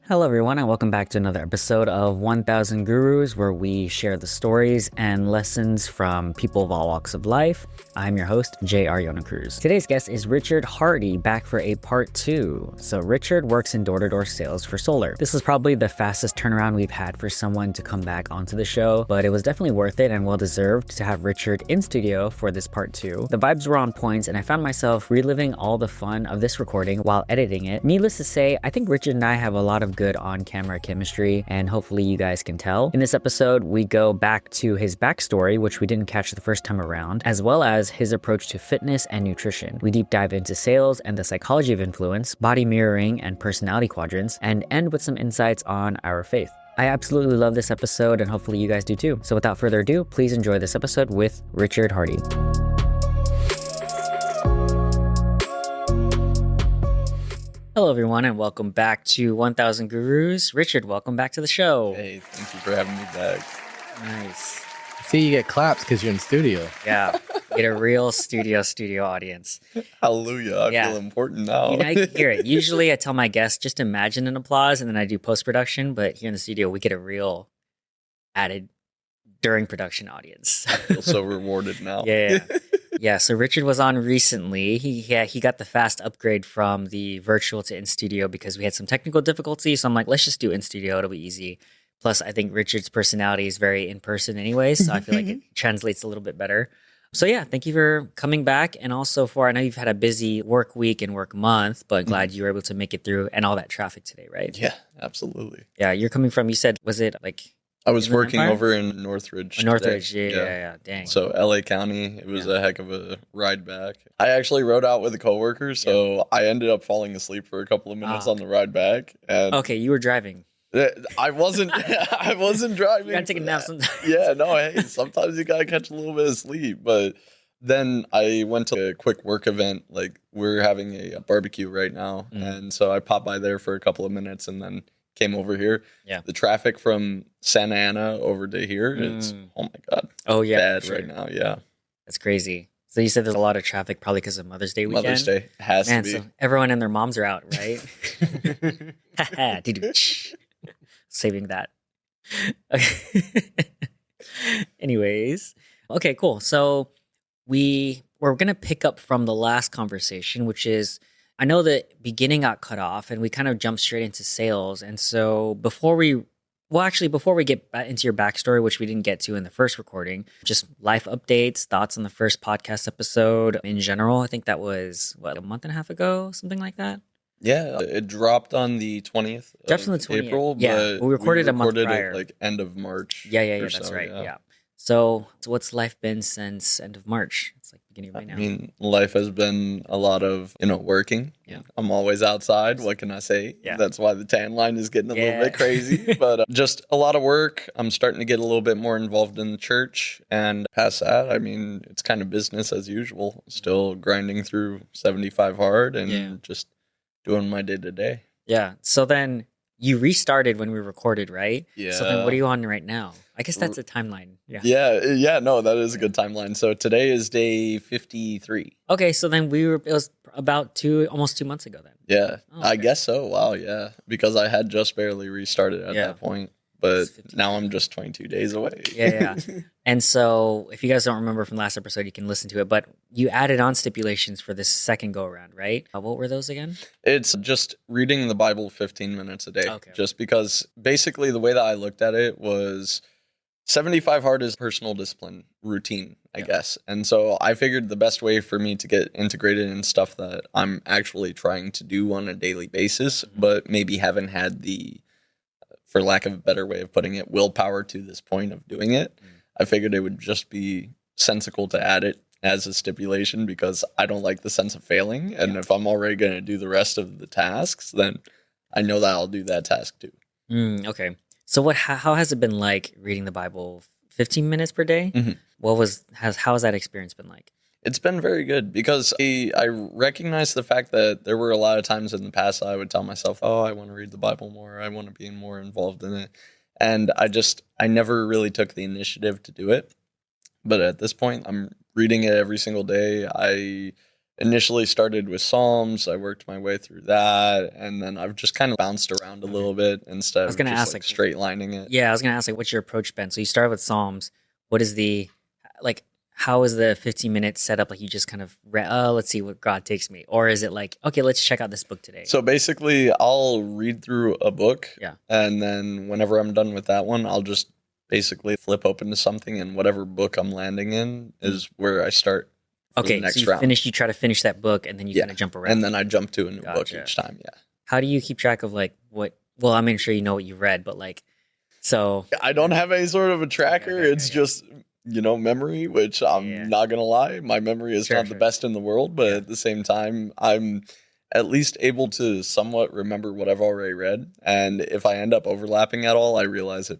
Hello, everyone, and welcome back to another episode of 1000 Gurus, where we share the stories and lessons from people of all walks of life. I'm your host, J. Ariana Cruz. Today's guest is Richard Hardy, back for a part 2. So Richard works in door-to-door sales for solar. This is probably the fastest turnaround we've had for someone to come back onto the show, but it was definitely worth it and well-deserved to have Richard in studio for this part 2. The vibes were on point, and I found myself reliving all the fun of this recording while editing it. Needless to say, I think Richard and I have a lot of good on-camera chemistry, and hopefully you guys can tell. In this episode, we go back to his backstory, which we didn't catch the first time around, as well as his approach to fitness and nutrition. We deep dive into sales and the psychology of influence, body mirroring and personality quadrants, and end with some insights on our faith. I absolutely love this episode, and hopefully you guys do too. So without further ado, please enjoy this episode with Richard Hardy. Hello, everyone, and welcome back to 1000 Gurus. Richard, welcome back to the show. Hey, thank you for having me back. Nice. See, you get claps because you're in studio. Yeah, get a real studio audience. Hallelujah. I feel important now. You know, I can hear it. Usually I tell my guests, just imagine an applause, and then I do post-production. But here in the studio, we get a real added during production audience. I feel so rewarded now. Yeah, so Richard was on recently. He got the fast upgrade from the virtual to in studio because we had some technical difficulties. So I'm like, let's just do in studio. It'll be easy. Plus, I think Richard's personality is very in person anyway, so I feel like it translates a little bit better. So yeah, thank you for coming back. And also I know you've had a busy work week and work month, but glad you were able to make it through and all that traffic today, right? Yeah, absolutely. Yeah, you're coming from, you said, was it like... I was working over in Northridge. Northridge, yeah, dang. So LA County, it was a heck of a ride back. I actually rode out with a coworker, so I ended up falling asleep for a couple of minutes on the ride back. And okay, you were driving. I wasn't driving. You gotta take a nap sometimes. Yeah, no, hey, sometimes you gotta catch a little bit of sleep. But then I went to a quick work event. Like, we're having a barbecue right now. And so I popped by there for a couple of minutes and then came over here. Yeah. The traffic from Santa Ana over to here, it's, oh my God. Oh, yeah. Bad right now, yeah. That's crazy. So you said there's a lot of traffic probably because of Mother's Day weekend? Mother's Day has to be. So everyone and their moms are out, right? Saving that. Okay. Anyways. Okay, cool. So we're going to pick up from the last conversation, which is, I know the beginning got cut off and we kind of jumped straight into sales. And so before we get into your backstory, which we didn't get to in the first recording, just life updates, thoughts on the first podcast episode in general. I think that was, a month and a half ago, something like that? Yeah, it dropped on the 20th of April. Yeah, but we recorded a month prior. It like end of March. Yeah, that's right. Yeah. So what's life been since end of March? It's like beginning of May now. I mean, life has been a lot of, working. Yeah. I'm always outside. What can I say? Yeah. That's why the tan line is getting a little bit crazy. But just a lot of work. I'm starting to get a little bit more involved in the church. And past that, I mean, it's kind of business as usual. Still grinding through 75 hard and just doing my day-to-day. Yeah. So then you restarted when we recorded, right? Yeah. So then what are you on right now? I guess that's a timeline. Yeah, no, that is a good timeline. So today is day 53. Okay, so then it was about almost 2 months ago then. Yeah, Oh, okay. I guess so. Wow, yeah. Because I had just barely restarted at that point. But now I'm just 22 days away. Yeah. And so if you guys don't remember from last episode, you can listen to it. But you added on stipulations for this second go around, right? What were those again? It's just reading the Bible 15 minutes a day. Okay. Just because basically the way that I looked at it was 75 hard is personal discipline routine, I guess. And so I figured the best way for me to get integrated in stuff that I'm actually trying to do on a daily basis, but maybe haven't had the, for lack of a better way of putting it, willpower to this point of doing it. I figured it would just be sensical to add it as a stipulation because I don't like the sense of failing. And if I'm already going to do the rest of the tasks, then I know that I'll do that task too. Okay. So how has it been like reading the Bible 15 minutes per day? How has that experience been like? It's been very good because I recognize the fact that there were a lot of times in the past I would tell myself, oh, I want to read the Bible more. I want to be more involved in it. And I never really took the initiative to do it. But at this point, I'm reading it every single day. I initially started with Psalms. I worked my way through that, and then I've just kind of bounced around a little bit instead I was of gonna just ask, like like, straight lining it. yeah, I was gonna ask like, what's your approach been? So you started with Psalms. What is the like? How is the 15 minutes set up? Like you just kind of let's see what God takes me, or is it like, okay, let's check out this book today? So basically, I'll read through a book, Yeah. and then whenever I'm done with that one, I'll just basically flip open to something, and whatever book I'm landing in is where I start for the Okay, so next you round. you try to finish that book, and then you kind of jump around. And then I jump to a new book Gotcha. each time. Yeah. How do you keep track of like what? Well, I mean, sure you know what you read, but like, so I don't have any sort of a tracker. okay, It's okay. just, memory, which I'm Yeah. not going to lie. My memory is Sure, not the sure. best in the world, but Yeah. at the same time, I'm at least able to somewhat remember what I've already read. And if I end up overlapping at all, I realize it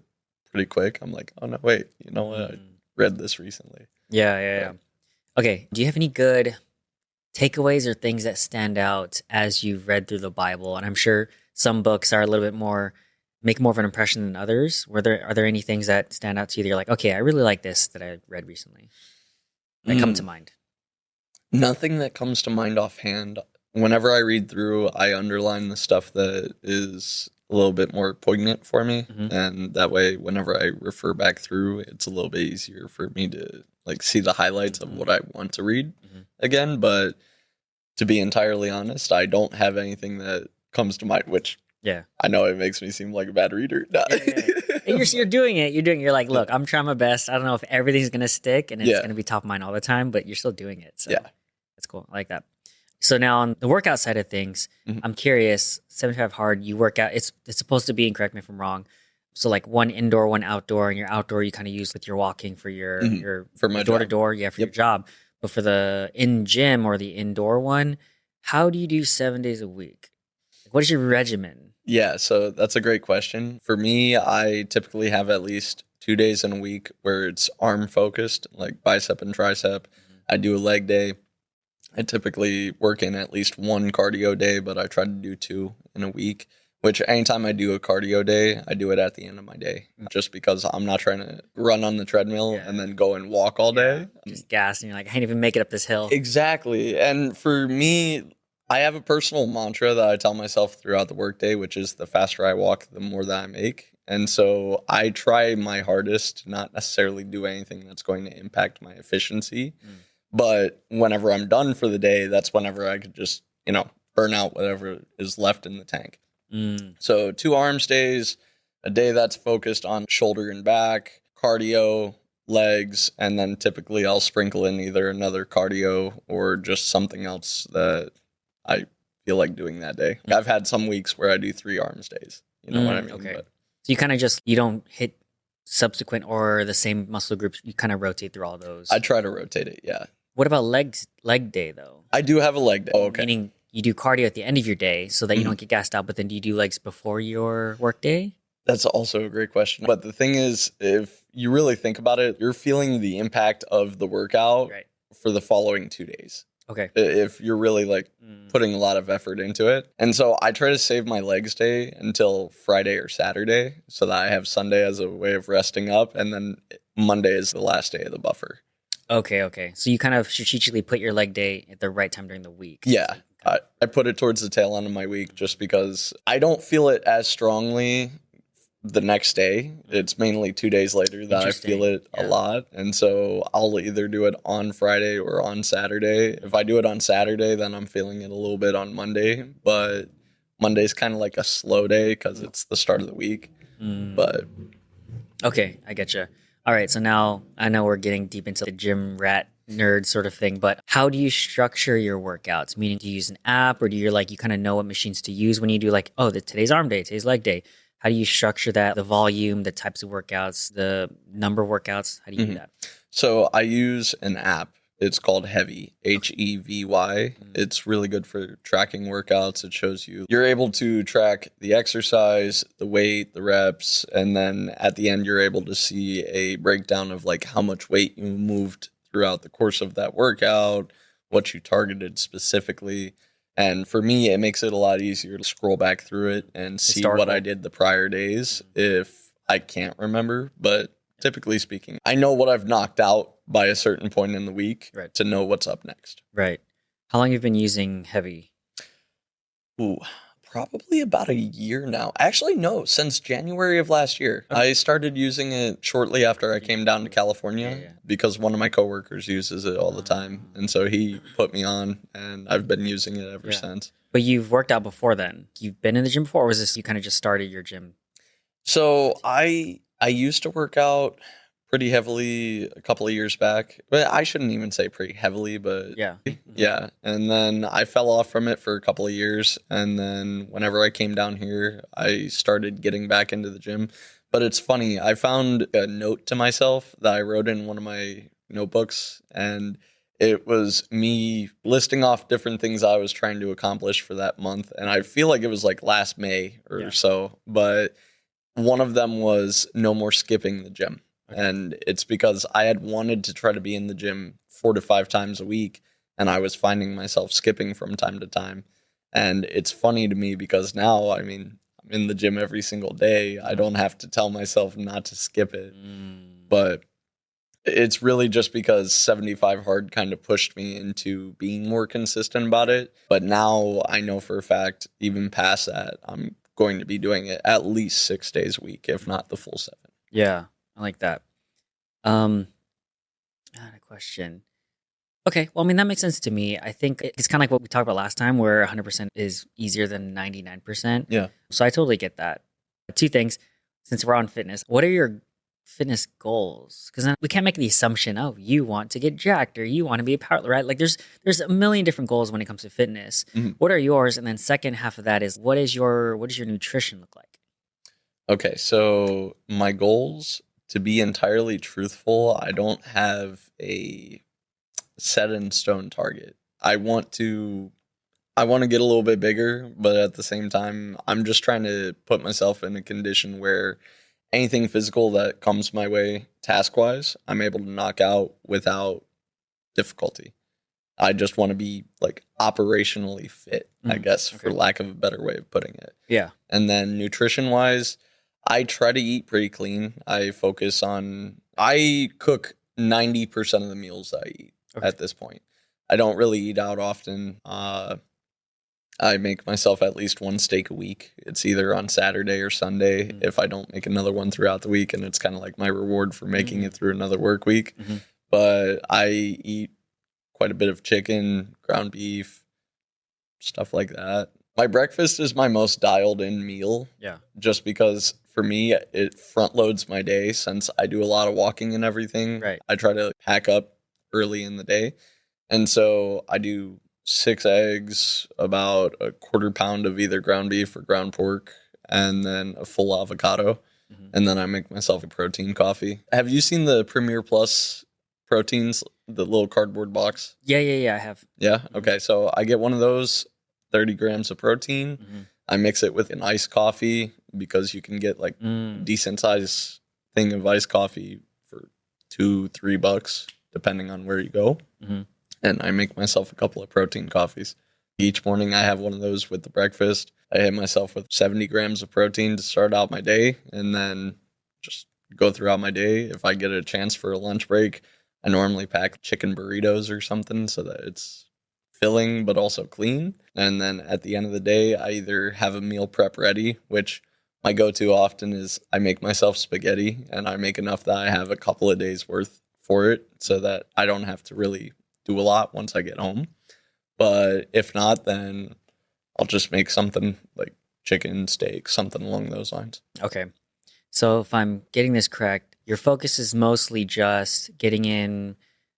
pretty quick. I'm like, oh no, wait, you know what? I read this recently. Yeah. Okay. Do you have any good takeaways or things that stand out as you've read through the Bible? And I'm sure some books are a little bit more make more of an impression than others. Are there any things that stand out to you that you're like, okay, I really like this that I read recently that come to mind? Nothing that comes to mind offhand. Whenever I read through, I underline the stuff that is a little bit more poignant for me, and that way, whenever I refer back through, it's a little bit easier for me to like see the highlights of what I want to read again. But to be entirely honest, I don't have anything that comes to mind. Which I know it makes me seem like a bad reader. And you're doing it. You're like, look, I'm trying my best. I don't know if everything's gonna stick and it's gonna be top of mind all the time, but you're still doing it. So that's cool. I like that. So now on the workout side of things, I'm curious. 75 hard, you work out. It's supposed to be, and correct me if I'm wrong. So like one indoor, one outdoor, and your outdoor you kind of use with your walking for your for my door to door, for your job. But for the in gym or the indoor one, how do you do 7 days a week? What is your regimen? Yeah, so that's a great question. For me, I typically have at least 2 days in a week where it's arm focused, like bicep and tricep. I do a leg day. I typically work in at least one cardio day, but I try to do 2 in a week, which anytime I do a cardio day, I do it at the end of my day just because I'm not trying to run on the treadmill and then go and walk all day. Just gas, and you're like, I can't even make it up this hill. Exactly. And for me, I have a personal mantra that I tell myself throughout the workday, which is the faster I walk, the more that I make. And so I try my hardest to not necessarily do anything that's going to impact my efficiency. But whenever I'm done for the day, that's whenever I could just, burn out whatever is left in the tank. So 2 arms days, a day that's focused on shoulder and back, cardio, legs, and then typically I'll sprinkle in either another cardio or just something else that I feel like doing that day. I've had some weeks where I do 3 arms days. You know what I mean? Okay. But So you kind of you don't hit subsequent or the same muscle groups. You kind of rotate through all those. I try to rotate it, yeah. What about leg day though? I do have a leg day. Oh, okay. Meaning you do cardio at the end of your day so that you don't get gassed out, but then do you do legs before your work day? That's also a great question. But the thing is, if you really think about it, you're feeling the impact of the workout for the following 2 days. Okay. If you're really like putting a lot of effort into it. And so I try to save my legs day until Friday or Saturday so that I have Sunday as a way of resting up. And then Monday is the last day of the buffer. Okay. So you kind of strategically put your leg day at the right time during the week. Yeah. I put it towards the tail end of my week just because I don't feel it as strongly the next day. It's mainly 2 days later that I feel it a lot. And so I'll either do it on Friday or on Saturday. If I do it on Saturday, then I'm feeling it a little bit on Monday. But Monday's kind of like a slow day because it's the start of the week. But okay, I get you. All right, so now I know we're getting deep into the gym rat nerd sort of thing, but how do you structure your workouts? Meaning, do you use an app or do you kind of know what machines to use when you do today's arm day, today's leg day? How do you structure that? The volume, the types of workouts, the number of workouts? How do you do that? So I use an app. It's called Heavy, Hevy. It's really good for tracking workouts. It shows you're able to track the exercise, the weight, the reps, and then at the end you're able to see a breakdown of like how much weight you moved throughout the course of that workout, what you targeted specifically. And for me, it makes it a lot easier to scroll back through it and see what I did the prior days if I can't remember. But typically speaking, I know what I've knocked out by a certain point in the week to know what's up next. Right. How long have you been using heavy? Ooh, probably about a year now. Actually, no, since January of last year. Okay. I started using it shortly after I came down to California Yeah. because one of my coworkers uses it all the time. And so he put me on, and I've been using it ever since. But you've worked out before then. You've been in the gym before, or was this you kind of just started your gym? So I used to work out pretty heavily a couple of years back. But I shouldn't even say pretty heavily, but Yeah. yeah. And then I fell off from it for a couple of years. And then whenever I came down here, I started getting back into the gym. But it's funny, I found a note to myself that I wrote in one of my notebooks, and it was me listing off different things I was trying to accomplish for that month. And I feel like it was like last May or so, but one of them was no more skipping the gym. Okay. And it's because I had wanted to try to be in the gym 4 to 5 times a week, and I was finding myself skipping from time to time. And it's funny to me because now, I mean, I'm in the gym every single day. I don't have to tell myself not to skip it. But it's really just because 75 hard kind of pushed me into being more consistent about it. But now I know for a fact, even past that, I'm going to be doing it at least 6 days a week, if not the full 7. Yeah, I like that. I had a question. Okay, well, I mean, that makes sense to me. I think it's kind of like what we talked about last time, where 100% is easier than 99%. Yeah. So I totally get that. 2 things, since we're on fitness, what are your fitness goals? Because then we can't make the assumption, oh, you want to get jacked or you want to be a power, right? Like there's a million different goals when it comes to fitness. Mm-hmm. What are yours? And then second half of that is what does your nutrition look like? Okay, so my goals, to be entirely truthful, I don't have a set in stone target. I want to get a little bit bigger, but at the same time, I'm just trying to put myself in a condition where anything physical that comes my way task-wise, I'm able to knock out without difficulty. I just want to be like operationally fit, I guess, for lack of a better way of putting it. Yeah. And then nutrition-wise, I try to eat pretty clean. I cook 90% of the meals I eat at this point. I don't really eat out often. I make myself at least 1 steak a week. It's either on Saturday or Sunday if I don't make another one throughout the week, and it's kind of like my reward for making it through another work week. But I eat quite a bit of chicken, ground beef, stuff like that. My breakfast is my most dialed in meal. Yeah. Just because for me, it front loads my day since I do a lot of walking and everything. Right. I try to pack up early in the day. And so I do 6 eggs, about a quarter pound of either ground beef or ground pork, and then a full avocado. And then I make myself a protein coffee. Have you seen the Premier Plus proteins, the little cardboard box? Yeah, I have. Yeah? Okay, so I get one of those, 30 grams of protein. I mix it with an iced coffee because you can get like decent size thing of iced coffee for $2-3 depending on where you go. And I make myself a couple of protein coffees. Each morning I have one of those with the breakfast. I hit myself with 70 grams of protein to start out my day, and then just go throughout my day. If I get a chance for a lunch break, I normally pack chicken burritos or something so that it's filling but also clean. And then at the end of the day, I either have a meal prep ready, which my go-to often is I make myself spaghetti, and I make enough that I have a couple of days worth for it so that I don't have to really do a lot once I get home. But if not, then I'll just make something like chicken, steak, something along those lines. Okay. So if I'm getting this correct, your focus is mostly just getting in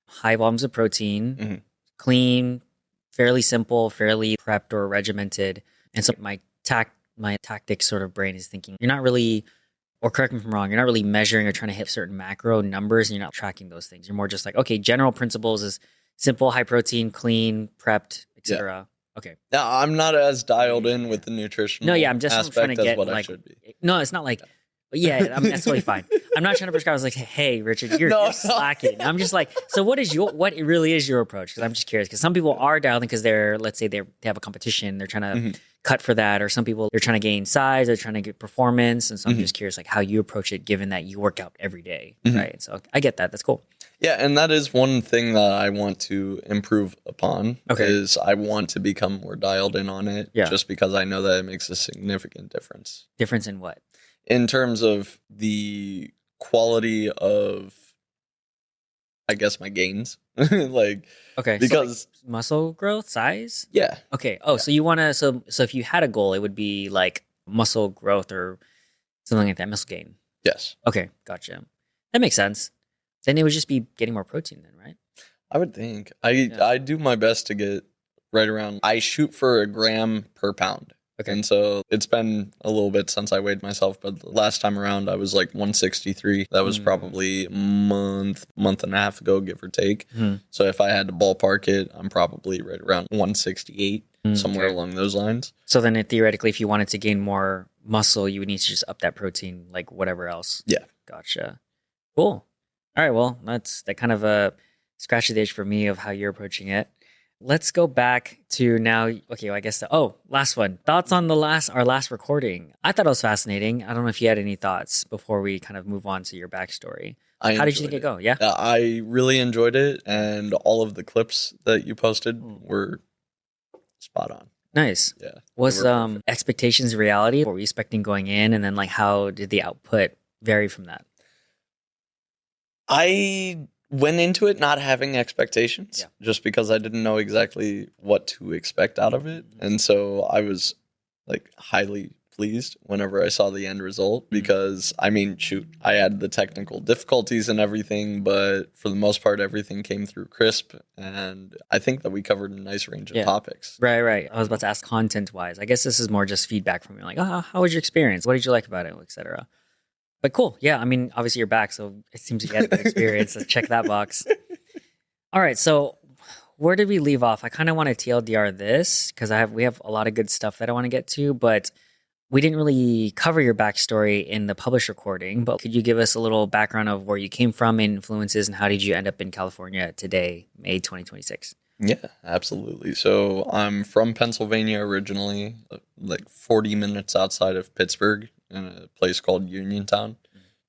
high volumes of protein, clean, fairly simple, fairly prepped or regimented. And so my tactic sort of brain is thinking, you're not really, or correct me if I'm wrong, you're not really measuring or trying to hit certain macro numbers, and you're not tracking those things. You're more just like, okay, general principles is simple, high protein, clean, prepped, etc. Yeah. Okay. Now, I'm not as dialed in with the nutritional I'm trying to get what like, I should be. No, it's not like, yeah, I mean, that's totally fine. I'm not trying to prescribe. I was like, hey, Richard, you're slacking. I'm just like, so what really is your approach? Because I'm just curious. Because some people are dialed in because let's say they have a competition, they're trying to cut for that, or some people they're trying to gain size, they're trying to get performance, and so I'm just curious, like how you approach it, given that you work out every day, right? So I get that. That's cool. Yeah, and that is one thing that I want to improve upon. Okay. Is I want to become more dialed in on it. Yeah. Just because I know that it makes a significant difference Difference in what? in terms of the quality of, I guess, my gains. Like, Okay. because so like muscle growth, size? yeah, Okay. Oh, Yeah. so you want to, so if you had a goal, it would be like muscle growth or something like that, muscle gain. yes, Okay. Gotcha. That makes sense. Then it would just be getting more protein then, right? I would think Yeah. I do my best to get right around. I shoot for a gram per pound. Okay. And so it's been a little bit since I weighed myself, but the last time around I was like 163. That was probably a month and a half ago, give or take. Mhm. So if I had to ballpark it, I'm probably right around 168, somewhere Okay. along those lines. So then theoretically, if you wanted to gain more muscle, you would need to just up that protein, like whatever else. Yeah. Gotcha. Cool. All right. Well, that kind of scratches the itch for me of how you're approaching it. Let's go back to now. Okay, well, I guess. Last one. Thoughts on our last recording? I thought it was fascinating. I don't know if you had any thoughts before we kind of move on to your backstory. How did you think it go? Yeah. I really enjoyed it, and all of the clips that you posted were spot on. Nice. Yeah. Was they were perfect. expectations reality? What were you expecting going in, and then like how did the output vary from that? I went into it not having expectations, just because I didn't know exactly what to expect out of it. And so I was like highly pleased whenever I saw the end result, because I mean, shoot, I had the technical difficulties and everything, but for the most part, everything came through crisp. And I think that we covered a nice range of topics. Right. I was about to ask content wise. I guess this is more just feedback from you, like, oh, how was your experience? What did you like about it, etc. But cool. Yeah. I mean, obviously you're back, so it seems you had a good experience. Let's check that box. All right. So where did we leave off? I kind of want to TLDR this because we have a lot of good stuff that I want to get to, but we didn't really cover your backstory in the published recording. But could you give us a little background of where you came from, influences, and how did you end up in California today, May 2026? Yeah, absolutely. So I'm from Pennsylvania originally, like 40 minutes outside of Pittsburgh, in a place called Uniontown.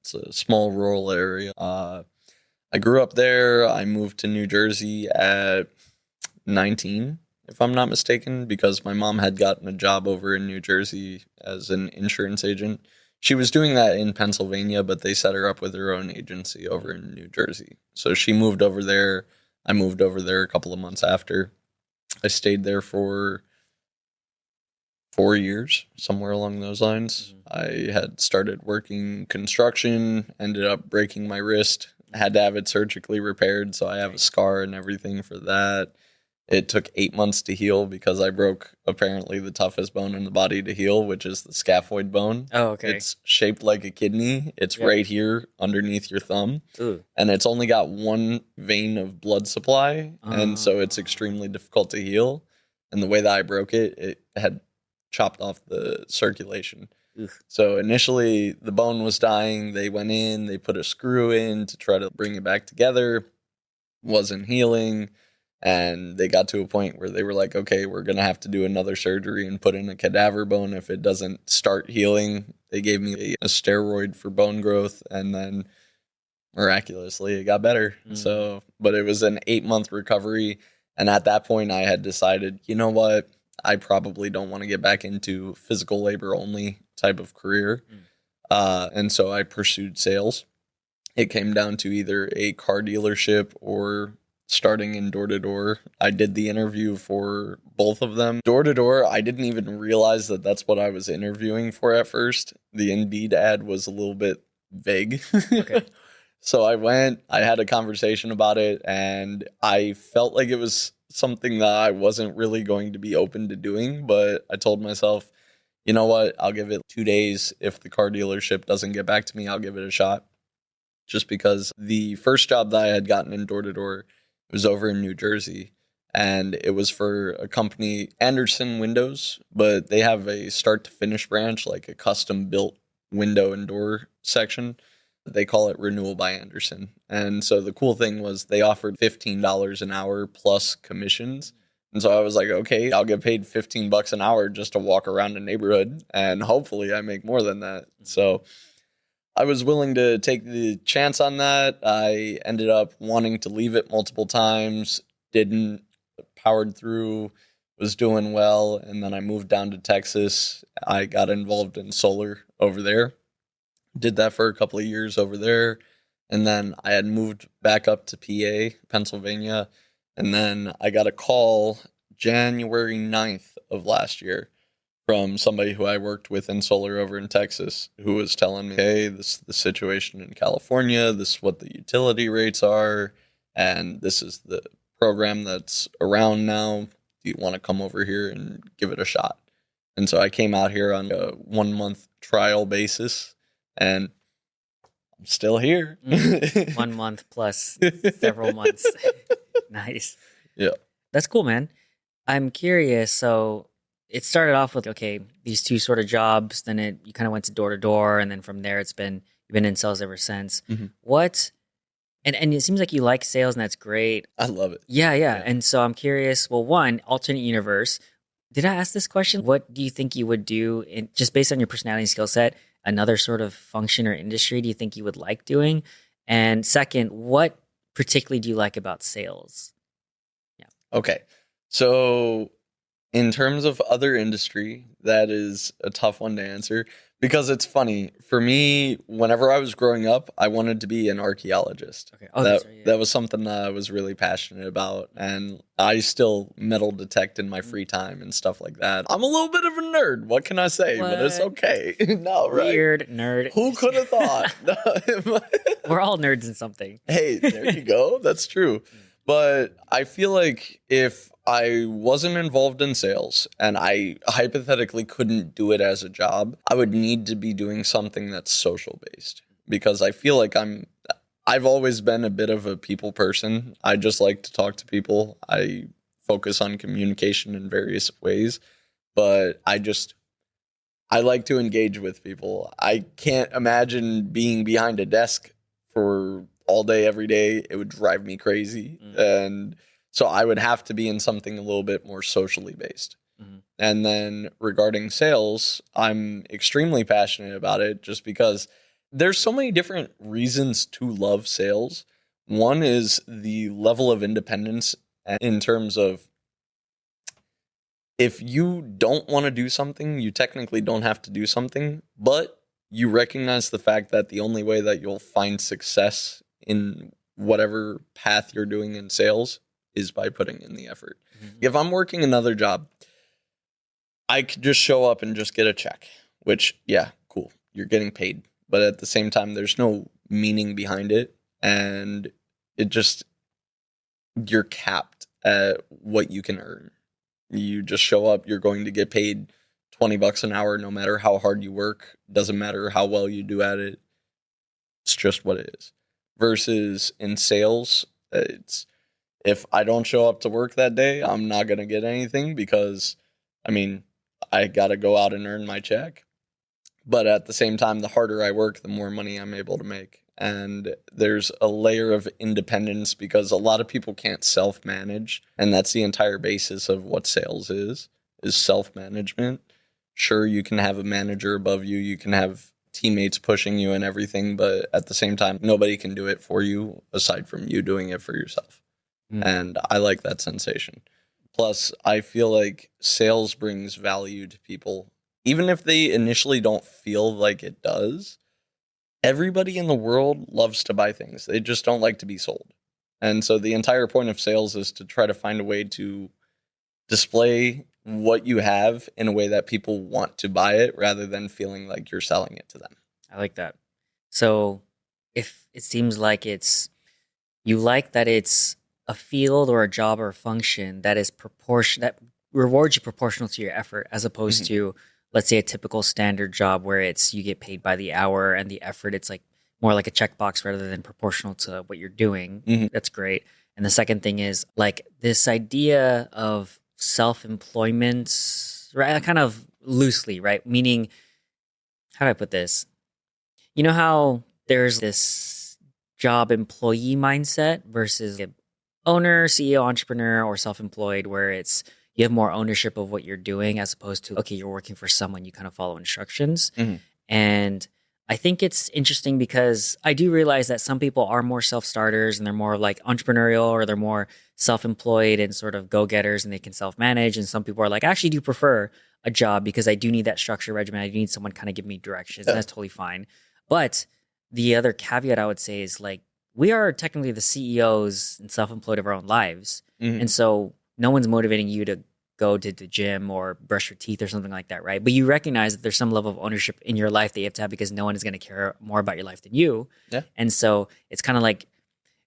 It's a small rural area. I grew up there. I moved to New Jersey at 19, if I'm not mistaken, because my mom had gotten a job over in New Jersey as an insurance agent. She was doing that in Pennsylvania, but they set her up with her own agency over in New Jersey. So she moved over there. I moved over there a couple of months after. I stayed there for 4 years, somewhere along those lines. I had started working construction, ended up breaking my wrist, had to have it surgically repaired, so I have a scar and everything for that. It took 8 months to heal because I broke apparently the toughest bone in the body to heal, which is the scaphoid bone. Oh, okay. It's shaped like a kidney. It's right here underneath your thumb. Ooh. And it's only got one vein of blood supply. And so it's extremely difficult to heal. And the way that I broke it, it had chopped off the circulation. Oof. So initially the bone was dying. They went in, they put a screw in to try to bring it back together. Wasn't healing. And they got to a point where they were like, okay, we're going to have to do another surgery and put in a cadaver bone if it doesn't start healing. They gave me a steroid for bone growth, and then miraculously it got better. So, but it was an 8-month recovery. And at that point I had decided, you know what? I probably don't want to get back into physical labor only type of career. And so I pursued sales. It came down to either a car dealership or starting in door-to-door. I did the interview for both of them. Door-to-door, I didn't even realize that that's what I was interviewing for at first. The Indeed ad was a little bit vague. Okay. So I went, I had a conversation about it, and I felt like it was something that I wasn't really going to be open to doing, but I told myself, you know what, I'll give it 2 days. If the car dealership doesn't get back to me, I'll give it a shot. Just because the first job that I had gotten in door-to-door was over in New Jersey, and it was for a company, Anderson Windows, but they have a start-to-finish branch, like a custom-built window and door section. They call it Renewal by Anderson. And so the cool thing was they offered $15 an hour plus commissions. And so I was like, okay, I'll get paid $15 an hour just to walk around a neighborhood, and hopefully I make more than that. So I was willing to take the chance on that. I ended up wanting to leave it multiple times, didn't, powered through, was doing well. And then I moved down to Texas. I got involved in solar over there, did that for a couple of years over there. And then I had moved back up to PA, Pennsylvania. And then I got a call January 9th of last year from somebody who I worked with in solar over in Texas, who was telling me, hey, this is the situation in California, this is what the utility rates are, and this is the program that's around now. Do you want to come over here and give it a shot? And so I came out here on a 1 month trial basis, and I'm still here. 1 month plus several months. Nice. Yeah. That's cool, man. I'm curious. So it started off with, okay, these two sort of jobs. Then you kind of went to door, and then from there, you've been in sales ever since. Mm-hmm. What? And it seems like you like sales, and that's great. I love it. Yeah. And so I'm curious. Well, one, alternate universe. Did I ask this question? What do you think you would do, just based on your personality and skill set? Another sort of function or industry do you think you would like doing? And second, what particularly do you like about sales? Yeah. Okay. So in terms of other industry, that is a tough one to answer because it's funny. For me, whenever I was growing up, I wanted to be an archaeologist. Okay. Oh, that, right, yeah. that was something that I was really passionate about. And I still metal detect in my free time and stuff like that. I'm a little bit of a nerd. What can I say? But it's okay. No, right? Weird nerd. Who could have thought? We're all nerds in something. Hey, there you go. That's true. But I feel like if I wasn't involved in sales and I hypothetically couldn't do it as a job, I would need to be doing something that's social based because I feel like I've always been a bit of a people person. I just like to talk to people. I focus on communication in various ways, but I like to engage with people. I can't imagine being behind a desk for all day, every day. It would drive me crazy. And so I would have to be in something a little bit more socially based. Mm-hmm. And then regarding sales, I'm extremely passionate about it just because there's so many different reasons to love sales. One is the level of independence in terms of if you don't want to do something, you technically don't have to do something, but you recognize the fact that the only way that you'll find success in whatever path you're doing in sales is by putting in the effort. Mm-hmm. If I'm working another job, I could just show up and just get a check, which, yeah, cool. You're getting paid. But at the same time, there's no meaning behind it. And you're capped at what you can earn. You just show up, you're going to get paid $20 an hour no matter how hard you work. Doesn't matter how well you do at it. It's just what it is. Versus in sales, it's if I don't show up to work that day, I'm not going to get anything because, I got to go out and earn my check. But at the same time, the harder I work, the more money I'm able to make. And there's a layer of independence because a lot of people can't self-manage. And that's the entire basis of what sales is self-management. Sure, you can have a manager above you. You can have teammates pushing you and everything. But at the same time, nobody can do it for you aside from you doing it for yourself. Mm. And I like that sensation. Plus, I feel like sales brings value to people. Even if they initially don't feel like it does, everybody in the world loves to buy things. They just don't like to be sold. And so the entire point of sales is to try to find a way to display what you have in a way that people want to buy it rather than feeling like you're selling it to them. I like that. So if it seems like you like that it's a field or a job or a function that is that rewards you proportional to your effort as opposed mm-hmm. to, let's say, a typical standard job where you get paid by the hour and the effort, it's like more like a checkbox rather than proportional to what you're doing. Mm-hmm. That's great. And the second thing is like this idea of self-employment, right? Kind of loosely, right? Meaning, how do I put this? You know how there's this job employee mindset versus owner, CEO, entrepreneur, or self-employed where you have more ownership of what you're doing as opposed to, okay, you're working for someone, you kind of follow instructions. Mm-hmm. And I think it's interesting because I do realize that some people are more self-starters and they're more like entrepreneurial, or they're more self-employed and sort of go-getters and they can self-manage. And some people are like, I actually do prefer a job because I do need that structure regimen. I do need someone kind of give me directions. Yeah. And that's totally fine. But the other caveat I would say is like, we are technically the CEOs and self-employed of our own lives. Mhm. And so no one's motivating you to go to the gym or brush your teeth or something like that, right? But you recognize that there's some level of ownership in your life that you have to have because no one is going to care more about your life than you. Yeah. And so it's kind of like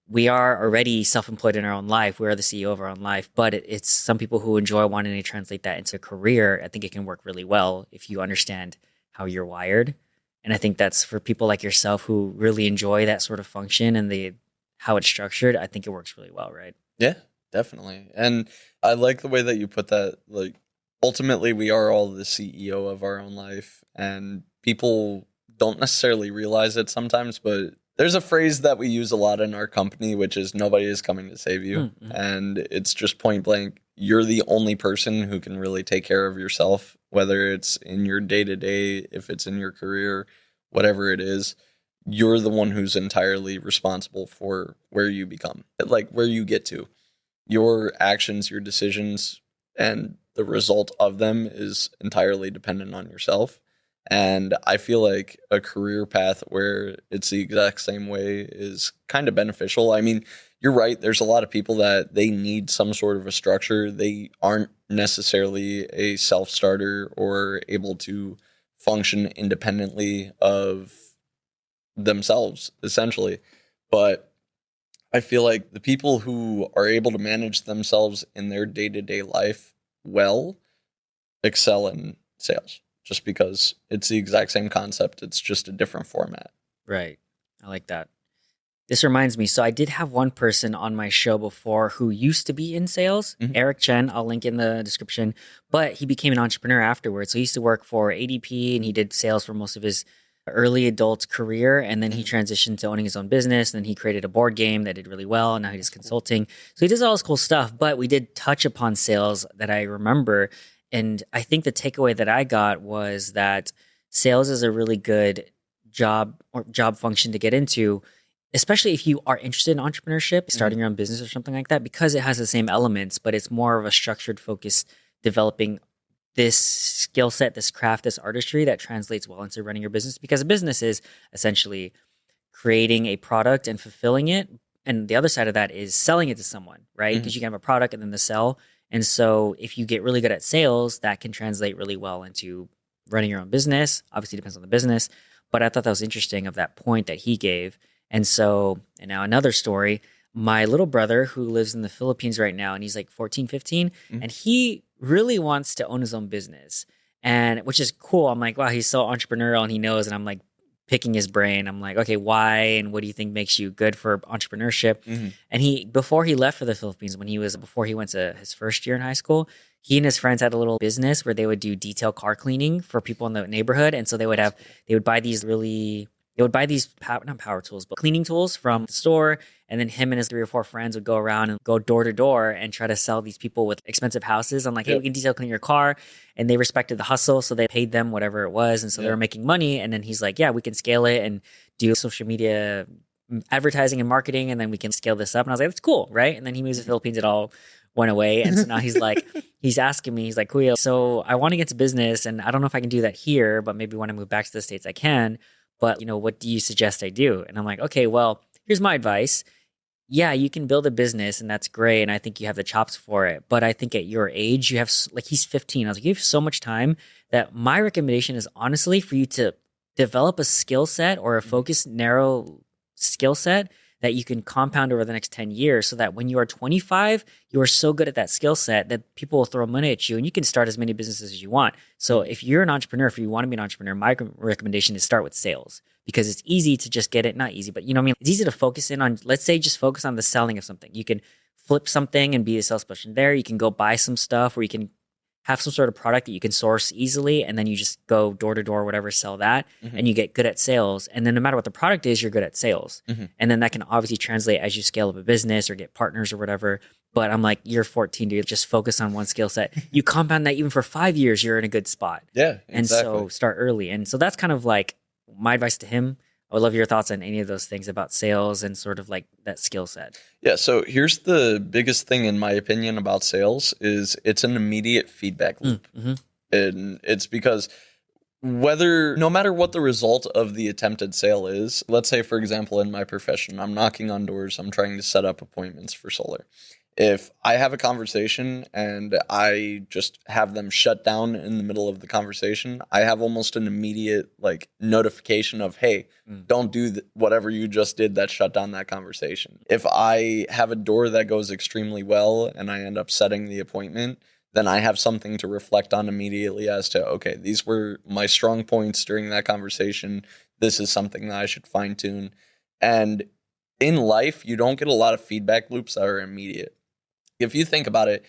we are already self-employed in our own life. We are the CEO of our own life, but it's some people who enjoy wanting to translate that into a career. I think it can work really well if you understand how you're wired. And I think that's for people like yourself who really enjoy that sort of function and how it's structured. I think it works really well, right? Yeah, definitely. And I like the way that you put that. Like, ultimately, we are all the CEO of our own life, and people don't necessarily realize it sometimes, but there's a phrase that we use a lot in our company, which is nobody is coming to save you. Mm-hmm. And it's just point blank. You're the only person who can really take care of yourself, whether it's in your day to day, if it's in your career, whatever it is. You're the one who's entirely responsible for where you become, like where you get to. Your actions, your decisions, and the result of them is entirely dependent on yourself. And I feel like a career path where it's the exact same way is kind of beneficial. I mean, you're right. There's a lot of people that they need some sort of a structure. They aren't necessarily a self-starter or able to function independently of themselves, essentially. But I feel like the people who are able to manage themselves in their day-to-day life well excel in sales, just because it's the exact same concept. It's just a different format. Right. I like that. This reminds me. So I did have one person on my show before who used to be in sales, Mhm. Eric Chen. I'll link in the description. But he became an entrepreneur afterwards. So he used to work for ADP and he did sales for most of his early adult career. And then he transitioned to owning his own business. And then he created a board game that did really well. And now he does consulting. So he does all this cool stuff. But we did touch upon sales that I remember. And I think the takeaway that I got was that sales is a really good job function to get into, especially if you are interested in entrepreneurship, starting your own business or something like that, because it has the same elements, but it's more of a structured focus, developing this skill set, this craft, this artistry that translates well into running your business. Because a business is essentially creating a product and fulfilling it. And the other side of that is selling it to someone, right? Because you can have a product and then the sell. And so if you get really good at sales, that can translate really well into running your own business. Obviously, it depends on the business. But I thought that was interesting of that point that he gave. And so, and now another story, my little brother who lives in the Philippines right now, and he's like 14, 15, and he really wants to own his own business, and which is cool. I'm like, wow, he's so entrepreneurial and he knows. And I'm like picking his brain. I'm like, okay, why? And what do you think makes you good for entrepreneurship? And before he left for the Philippines, before he went to his first year in high school, he and his friends had a little business where they would do detail car cleaning for people in the neighborhood. And so they would buy these not power tools, but cleaning tools from the store. And then him and his 3 or 4 friends would go around and go door to door and try to sell these people with expensive houses. I'm like, hey, we can detail clean your car. And they respected the hustle. So they paid them whatever it was. And so they were making money. And then he's like, yeah, we can scale it and do social media advertising and marketing. And then we can scale this up. And I was like, that's cool. Right. And then he moves to the Philippines. It all went away. And so now he's like, he's asking me, he's like, Kuya, so I want to get to business and I don't know if I can do that here, but maybe when I move back to the States, I can. But, what do you suggest I do? And I'm like, okay, well, here's my advice. Yeah, you can build a business and that's great. And I think you have the chops for it. But I think at your age, you have, like, he's 15. I was like, you have so much time that my recommendation is honestly for you to develop a skill set or a focused, narrow skill set that you can compound over the next 10 years so that when you are 25, you are so good at that skill set that people will throw money at you and you can start as many businesses as you want. So if you're an entrepreneur, if you want to be an entrepreneur, my recommendation is start with sales because it's easy to just get it. Not easy, but it's easy to focus in on, let's say, just focus on the selling of something. You can flip something and be a salesperson there. You can go buy some stuff or you can have some sort of product that you can source easily, and then you just go door to door, whatever, sell that, and you get good at sales. And then no matter what the product is, you're good at sales. And then that can obviously translate as you scale up a business or get partners or whatever. But I'm like, you're 14, dude. Just focus on one skill set. You compound that even for 5 years, you're in a good spot. Yeah, exactly. And so start early. And so that's kind of like my advice to him. I would love your thoughts on any of those things about sales and sort of like that skill set. Yeah, so here's the biggest thing in my opinion about sales is it's an immediate feedback loop. Mm-hmm. And it's because no matter what the result of the attempted sale is, let's say, for example, in my profession, I'm knocking on doors, I'm trying to set up appointments for solar. If I have a conversation and I just have them shut down in the middle of the conversation, I have almost an immediate like notification of, hey, don't do whatever you just did that shut down that conversation. If I have a door that goes extremely well and I end up setting the appointment, then I have something to reflect on immediately as to, okay, these were my strong points during that conversation. This is something that I should fine tune. And in life, you don't get a lot of feedback loops that are immediate. If you think about it,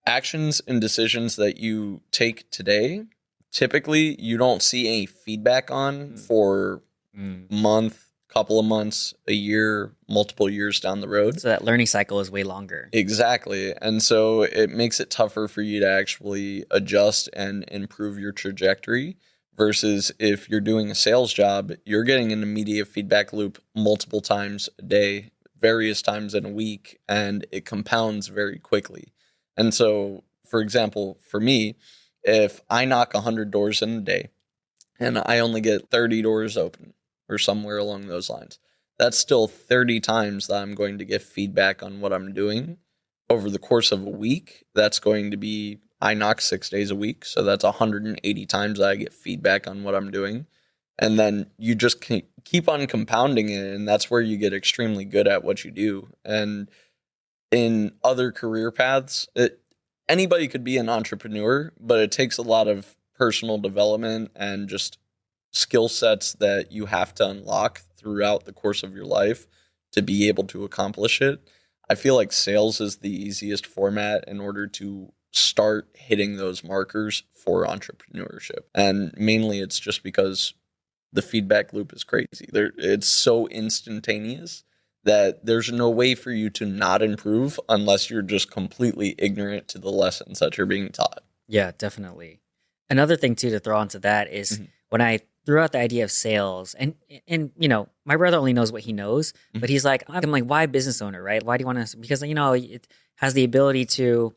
actions and decisions that you take today, typically you don't see any feedback on for month, couple of months, a year, multiple years down the road. So that learning cycle is way longer. Exactly. And so it makes it tougher for you to actually adjust and improve your trajectory versus if you're doing a sales job, you're getting an immediate feedback loop multiple times a day, various times in a week, and it compounds very quickly. And so, for example, for me, if I knock 100 doors in a day and I only get 30 doors open or somewhere along those lines, that's still 30 times that I'm going to get feedback on what I'm doing. Over the course of a week, that's going to be, I knock 6 days a week, so that's 180 times that I get feedback on what I'm doing. And then you just keep on compounding it, and that's where you get extremely good at what you do. And in other career paths, anybody could be an entrepreneur, but it takes a lot of personal development and just skill sets that you have to unlock throughout the course of your life to be able to accomplish it. I feel like sales is the easiest format in order to start hitting those markers for entrepreneurship. And mainly it's just because the feedback loop is crazy. It's so instantaneous that there's no way for you to not improve unless you're just completely ignorant to the lessons that you're being taught. Yeah, definitely. Another thing too to throw onto that is when I threw out the idea of sales, and you know, my brother only knows what he knows, but he's like, I'm like, why business owner, right? Why do you want to? Because you know, it has the ability to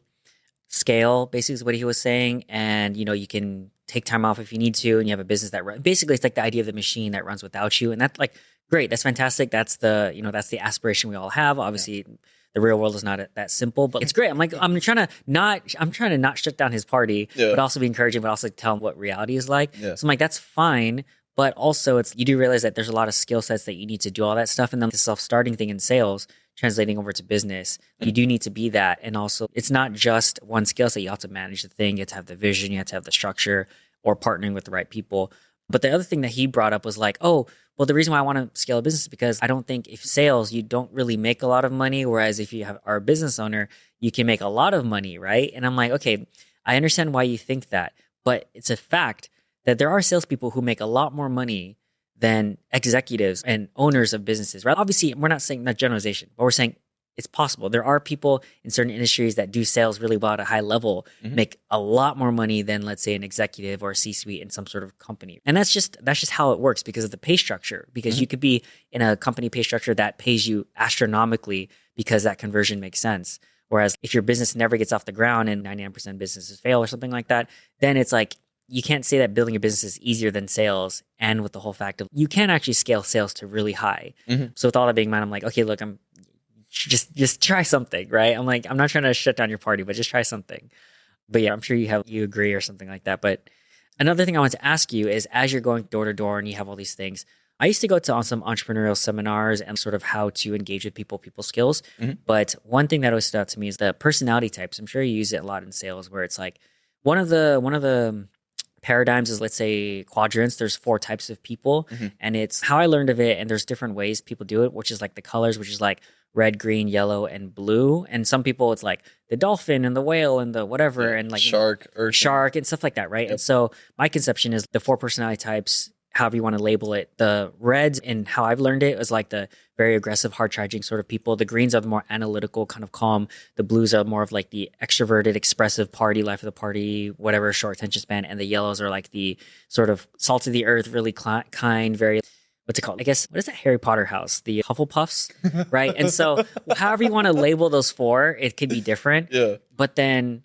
scale, basically is what he was saying, and you know, you can take time off if you need to, and you have a business that runs. Basically, it's like the idea of the machine that runs without you, and that's like great. That's fantastic. That's the that's the aspiration we all have. Obviously. Yeah. The real world is not that simple, but it's great. I'm like, I'm trying to not shut down his party, but also be encouraging, but also tell him what reality is like. Yeah. So I'm like, that's fine. But also you do realize that there's a lot of skill sets that you need to do all that stuff. And then the self-starting thing in sales, translating over to business, you do need to be that. And also it's not just one skill set. You have to manage the thing. You have to have the vision. You have to have the structure or partnering with the right people. But the other thing that he brought up was like, oh, well, the reason why I want to scale a business is because I don't think if sales, you don't really make a lot of money. Whereas if you are a business owner, you can make a lot of money, right? And I'm like, okay, I understand why you think that. But it's a fact that there are salespeople who make a lot more money than executives and owners of businesses, right? Obviously, we're not saying that generalization, but we're saying it's possible. There are people in certain industries that do sales really well at a high level, make a lot more money than, let's say, an executive or a C-suite in some sort of company. And that's just how it works because of the pay structure. Because you could be in a company pay structure that pays you astronomically because that conversion makes sense. Whereas if your business never gets off the ground and 99% businesses fail or something like that, then it's like you can't say that building a business is easier than sales. And with the whole fact of you can actually scale sales to really high. So with all that being in mind, I'm like, okay, look, I'm just try something, right? I'm like, I'm not trying to shut down your party, but just try something. But yeah, I'm sure you agree or something like that. But another thing I want to ask you is, as you're going door to door and you have all these things, I used to go to some entrepreneurial seminars and sort of how to engage with people skills. But one thing that always stood out to me is the personality types. I'm sure you use it a lot in sales, where it's like one of the paradigms is, let's say, quadrants. There's 4 types of people, and it's how I learned of it. And there's different ways people do it, which is like the colors, which is like red, green, yellow, and blue. And some people, it's like the dolphin and the whale and the whatever, and like shark and stuff like that, right? Yep. And so my conception is the 4 personality types however you want to label it. The reds, and how I've learned it, is like the very aggressive, hard charging sort of people. The greens are the more analytical, kind of calm. The blues are more of like the extroverted, expressive party, life of the party, whatever, short attention span. And the yellows are like the sort of salt of the earth, really kind, very, what's it called? I guess, what is that Harry Potter house? The Hufflepuffs, right? And so however you want to label those four, it could be different. Yeah. But then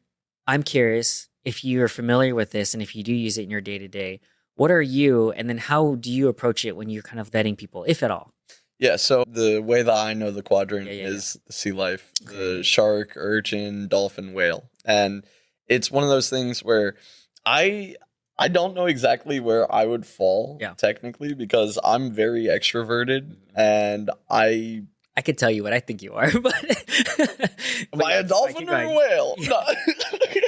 I'm curious if you're familiar with this and if you do use it in your day to day, what are you? And then how do you approach it when you're kind of vetting people, if at all? Yeah, so the way that I know the quadrant Yeah. is the sea life, Okay. the shark, urchin, dolphin, whale. And it's one of those things where I don't know exactly where I would fall technically because I'm very extroverted and I could tell you what I think you are, but am I a dolphin or a whale? Yeah. No.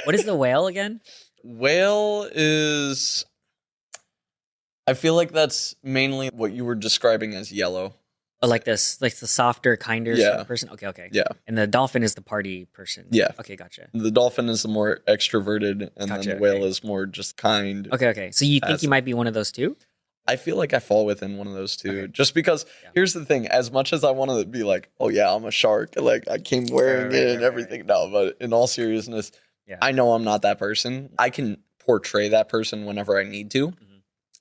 What is the whale again? Whale is, I feel like that's mainly what you were describing as yellow. Oh, like this, like the softer, kinder sort of person. Okay. Yeah. And the dolphin is the party person. Yeah. Okay, gotcha. The dolphin is the more extroverted, and then the whale is more just kind. Okay. So you think you might be one of those two? I feel like I fall within one of those two, just because here's the thing: as much as I want to be like, "Oh yeah, I'm a shark," like I came wearing it and everything. No, but in all seriousness, I know I'm not that person. I can portray that person whenever I need to,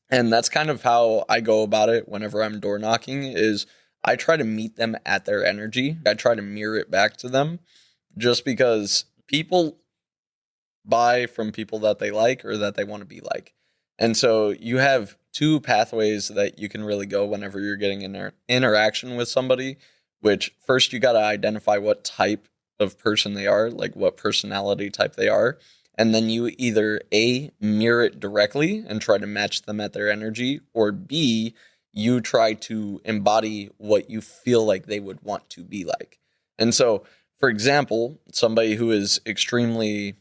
and that's kind of how I go about it. Whenever I'm door knocking, is I try to meet them at their energy. I try to mirror it back to them, just because people buy from people that they like or that they want to be like. And so you have two pathways that you can really go whenever you're getting in interaction with somebody, which first you got to identify what type of person they are, like what personality type they are. And then you either A, mirror it directly and try to match them at their energy, or B, you try to embody what you feel like they would want to be like. And so, for example, somebody who is extremely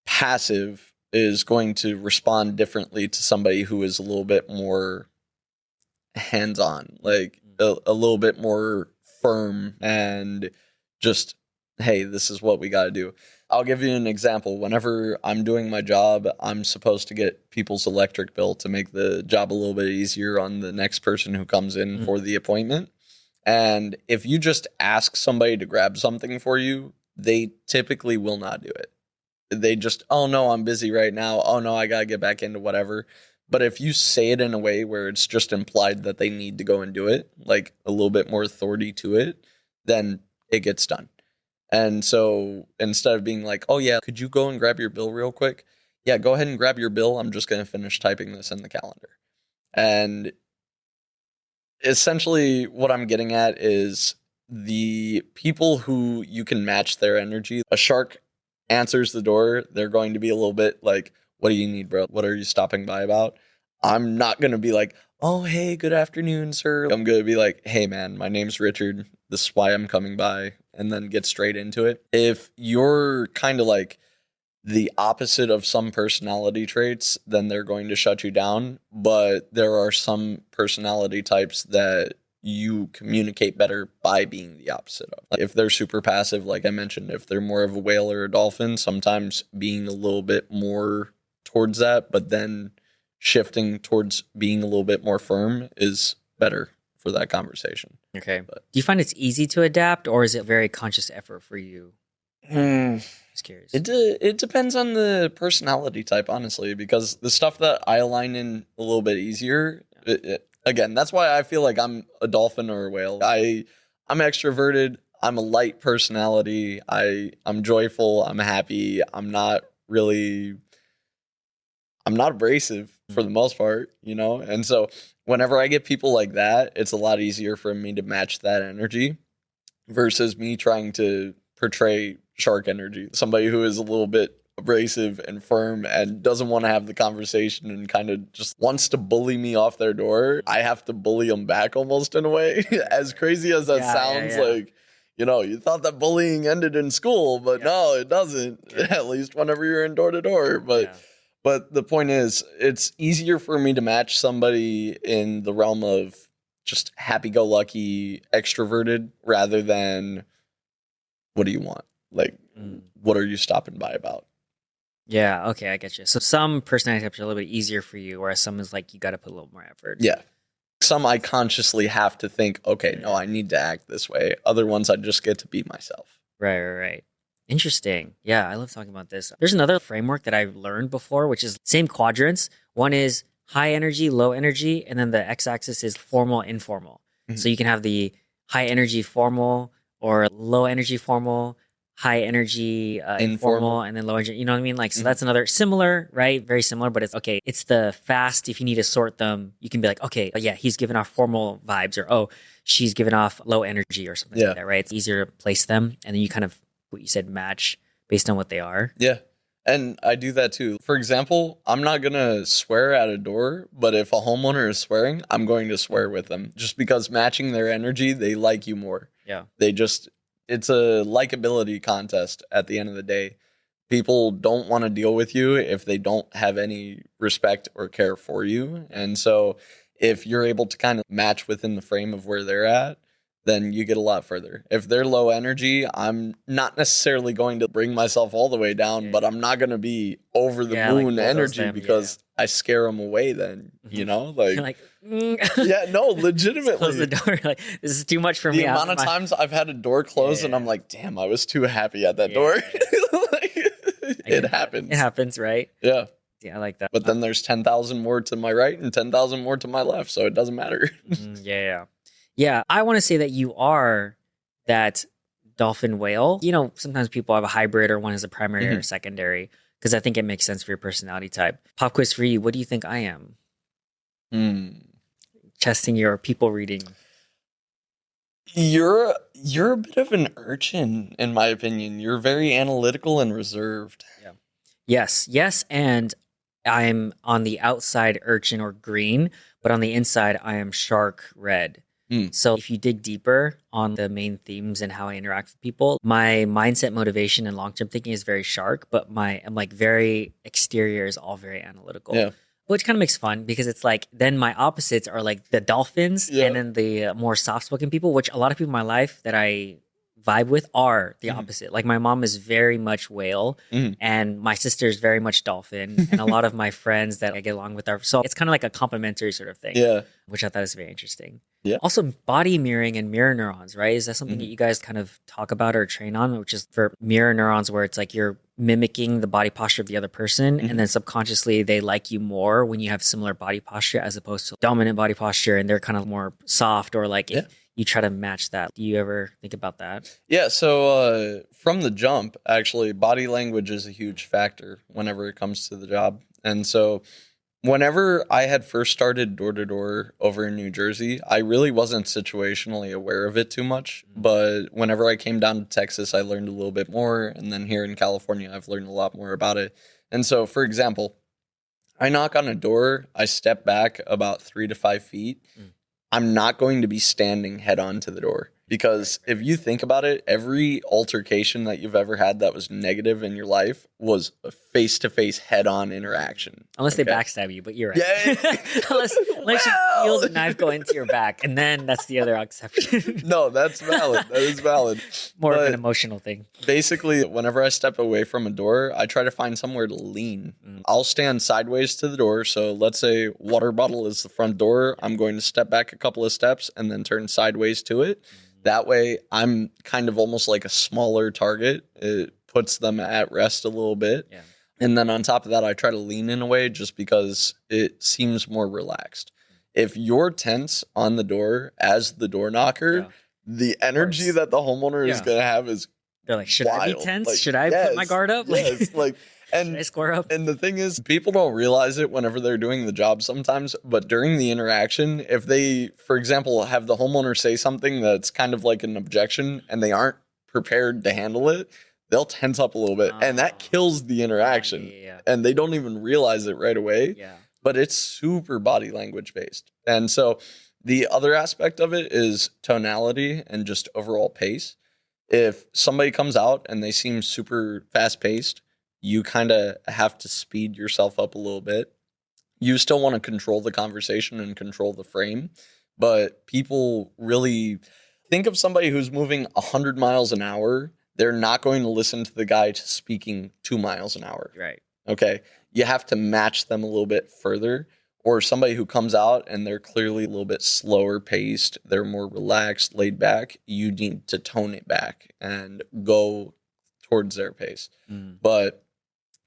passive is going to respond differently to somebody who is a little bit more hands-on, like a little bit more firm and just, hey, this is what we got to do. I'll give you an example. Whenever I'm doing my job, I'm supposed to get people's electric bill to make the job a little bit easier on the next person who comes in for the appointment. And if you just ask somebody to grab something for you, they typically will not do it. They just, oh no, I'm busy right now. Oh no, I got to get back into whatever. But if you say it in a way where it's just implied that they need to go and do it, like a little bit more authority to it, then it gets done. And so instead of being like, oh yeah, could you go and grab your bill real quick? Yeah, go ahead and grab your bill. I'm just going to finish typing this in the calendar. And essentially what I'm getting at is the people who you can match their energy. A shark answers the door. They're going to be a little bit like, what do you need, bro? What are you stopping by about? I'm not going to be like, oh, hey, good afternoon, sir. I'm going to be like, hey, man, my name's Richard. This is why I'm coming by, and then get straight into it. If you're kind of like the opposite of some personality traits, then they're going to shut you down. But there are some personality types that you communicate better by being the opposite of. Like if they're super passive, like I mentioned, if they're more of a whale or a dolphin, sometimes being a little bit more towards that, but then shifting towards being a little bit more firm is better for that conversation. Okay. But do you find it's easy to adapt, or is it very conscious effort for you? Just curious. It depends on the personality type, honestly, because the stuff that I align in a little bit easier, again, that's why I feel like I'm a dolphin or a whale. I'm extroverted. I'm a light personality. I'm joyful. I'm happy. I'm not abrasive for the most part, you know? And so whenever I get people like that, it's a lot easier for me to match that energy versus me trying to portray shark energy. Somebody who is a little bit abrasive and firm and doesn't want to have the conversation and kind of just wants to bully me off their door. I have to bully them back almost in a way. As crazy as that sounds, like, you know, you thought that bullying ended in school, but no, it doesn't. At least whenever you're in door to door. But the point is, it's easier for me to match somebody in the realm of just happy-go-lucky, extroverted, rather than what do you want? Like, what are you stopping by about? Yeah, okay, I get you. So some personality types are a little bit easier for you, whereas some is like you got to put a little more effort. Yeah. Some I consciously have to think, okay, no, I need to act this way. Other ones I just get to be myself. Right. Interesting. Yeah, I love talking about this. There's another framework that I've learned before, which is same quadrants. One is high energy, low energy, and then the x-axis is formal, informal. So you can have the high energy formal or low energy formal, high energy informal, and then low energy. You know what I mean? Like, so that's another similar, right? Very similar, but it's okay. It's the fast. If you need to sort them, you can be like, okay, yeah, he's giving off formal vibes, or oh, she's giving off low energy or something like that, right? It's easier to place them, and then you kind of what you said match based on what they are. Yeah. And I do that too. For example, I'm not going to swear at a door, but if a homeowner is swearing, I'm going to swear with them just because matching their energy, they like you more. Yeah. It's a likability contest at the end of the day. People don't want to deal with you if they don't have any respect or care for you. And so if you're able to kind of match within the frame of where they're at, then you get a lot further. If they're low energy, I'm not necessarily going to bring myself all the way down, but I'm not going to be over the moon like energy because I scare them away then, you know? Like, You're like yeah, no, legitimately. close the door. Like, this is too much for me. The amount of times I've had a door close and I'm like, damn, I was too happy at that door. Like, it happens. It happens, right? Yeah. Yeah, I like that. But then there's 10,000 more to my right and 10,000 more to my left, so it doesn't matter. Yeah, I want to say that you are that dolphin whale. You know, sometimes people have a hybrid or one is a primary or secondary because I think it makes sense for your personality type. Pop quiz for you. What do you think I am? Testing your people reading. You're a bit of an urchin, in my opinion. You're very analytical and reserved. Yeah. Yes, and I'm on the outside urchin or green, but on the inside I am shark red. So if you dig deeper on the main themes and how I interact with people, my mindset, motivation, and long-term thinking is very shark, but I'm like very exterior is all very analytical. Yeah. Which kind of makes fun because it's like then my opposites are like the dolphins and then the more soft-spoken people, which a lot of people in my life that I vibe with are the opposite. Like my mom is very much whale and my sister is very much dolphin and a lot of my friends that I get along with are, so it's kind of like a complementary sort of thing. Yeah. Which I thought is very interesting. Yeah. Also body mirroring and mirror neurons, right? Is that something that you guys kind of talk about or train on, which is for mirror neurons where it's like you're mimicking the body posture of the other person and then subconsciously they like you more when you have similar body posture as opposed to dominant body posture and they're kind of more soft or like if you try to match that. Do you ever think about that? Yeah, so from the jump, actually, body language is a huge factor whenever it comes to the job. And so whenever I had first started door-to-door over in New Jersey, I really wasn't situationally aware of it too much. But whenever I came down to Texas, I learned a little bit more. And then here in California, I've learned a lot more about it. And so, for example, I knock on a door, I step back about 3 to 5 feet. I'm not going to be standing head on to the door because if you think about it, every altercation that you've ever had that was negative in your life was a face-to-face head-on interaction. Unless they backstab you, but you're right. Yeah. unless you feel the knife go into your back, and then that's the other exception. No, that's valid. That is valid. More of an emotional thing. Basically, whenever I step away from a door, I try to find somewhere to lean. I'll stand sideways to the door. So let's say water bottle is the front door. I'm going to step back a couple of steps and then turn sideways to it. That way, I'm kind of almost like a smaller target. It puts them at rest a little bit. Yeah. And then on top of that, I try to lean in a way just because it seems more relaxed. If you're tense on the door as the door knocker, the energy that the homeowner is going to have is they're like, should wild. I be tense? Like, should I put my guard up? Yes, like, and should I square up? And the thing is, people don't realize it whenever they're doing the job sometimes, but during the interaction, if they, for example, have the homeowner say something that's kind of like an objection and they aren't prepared to handle it, they'll tense up a little bit and that kills the interaction. And they don't even realize it right away. Yeah. But it's super body language based. And so the other aspect of it is tonality and just overall pace. If somebody comes out and they seem super fast paced, you kind of have to speed yourself up a little bit. You still want to control the conversation and control the frame, but people really think of somebody who's moving 100 miles an hour. They're not going to listen to the guy speaking 2 miles an hour. Right. Okay. You have to match them a little bit further. Or somebody who comes out and they're clearly a little bit slower paced, they're more relaxed, laid back. You need to tone it back and go towards their pace. But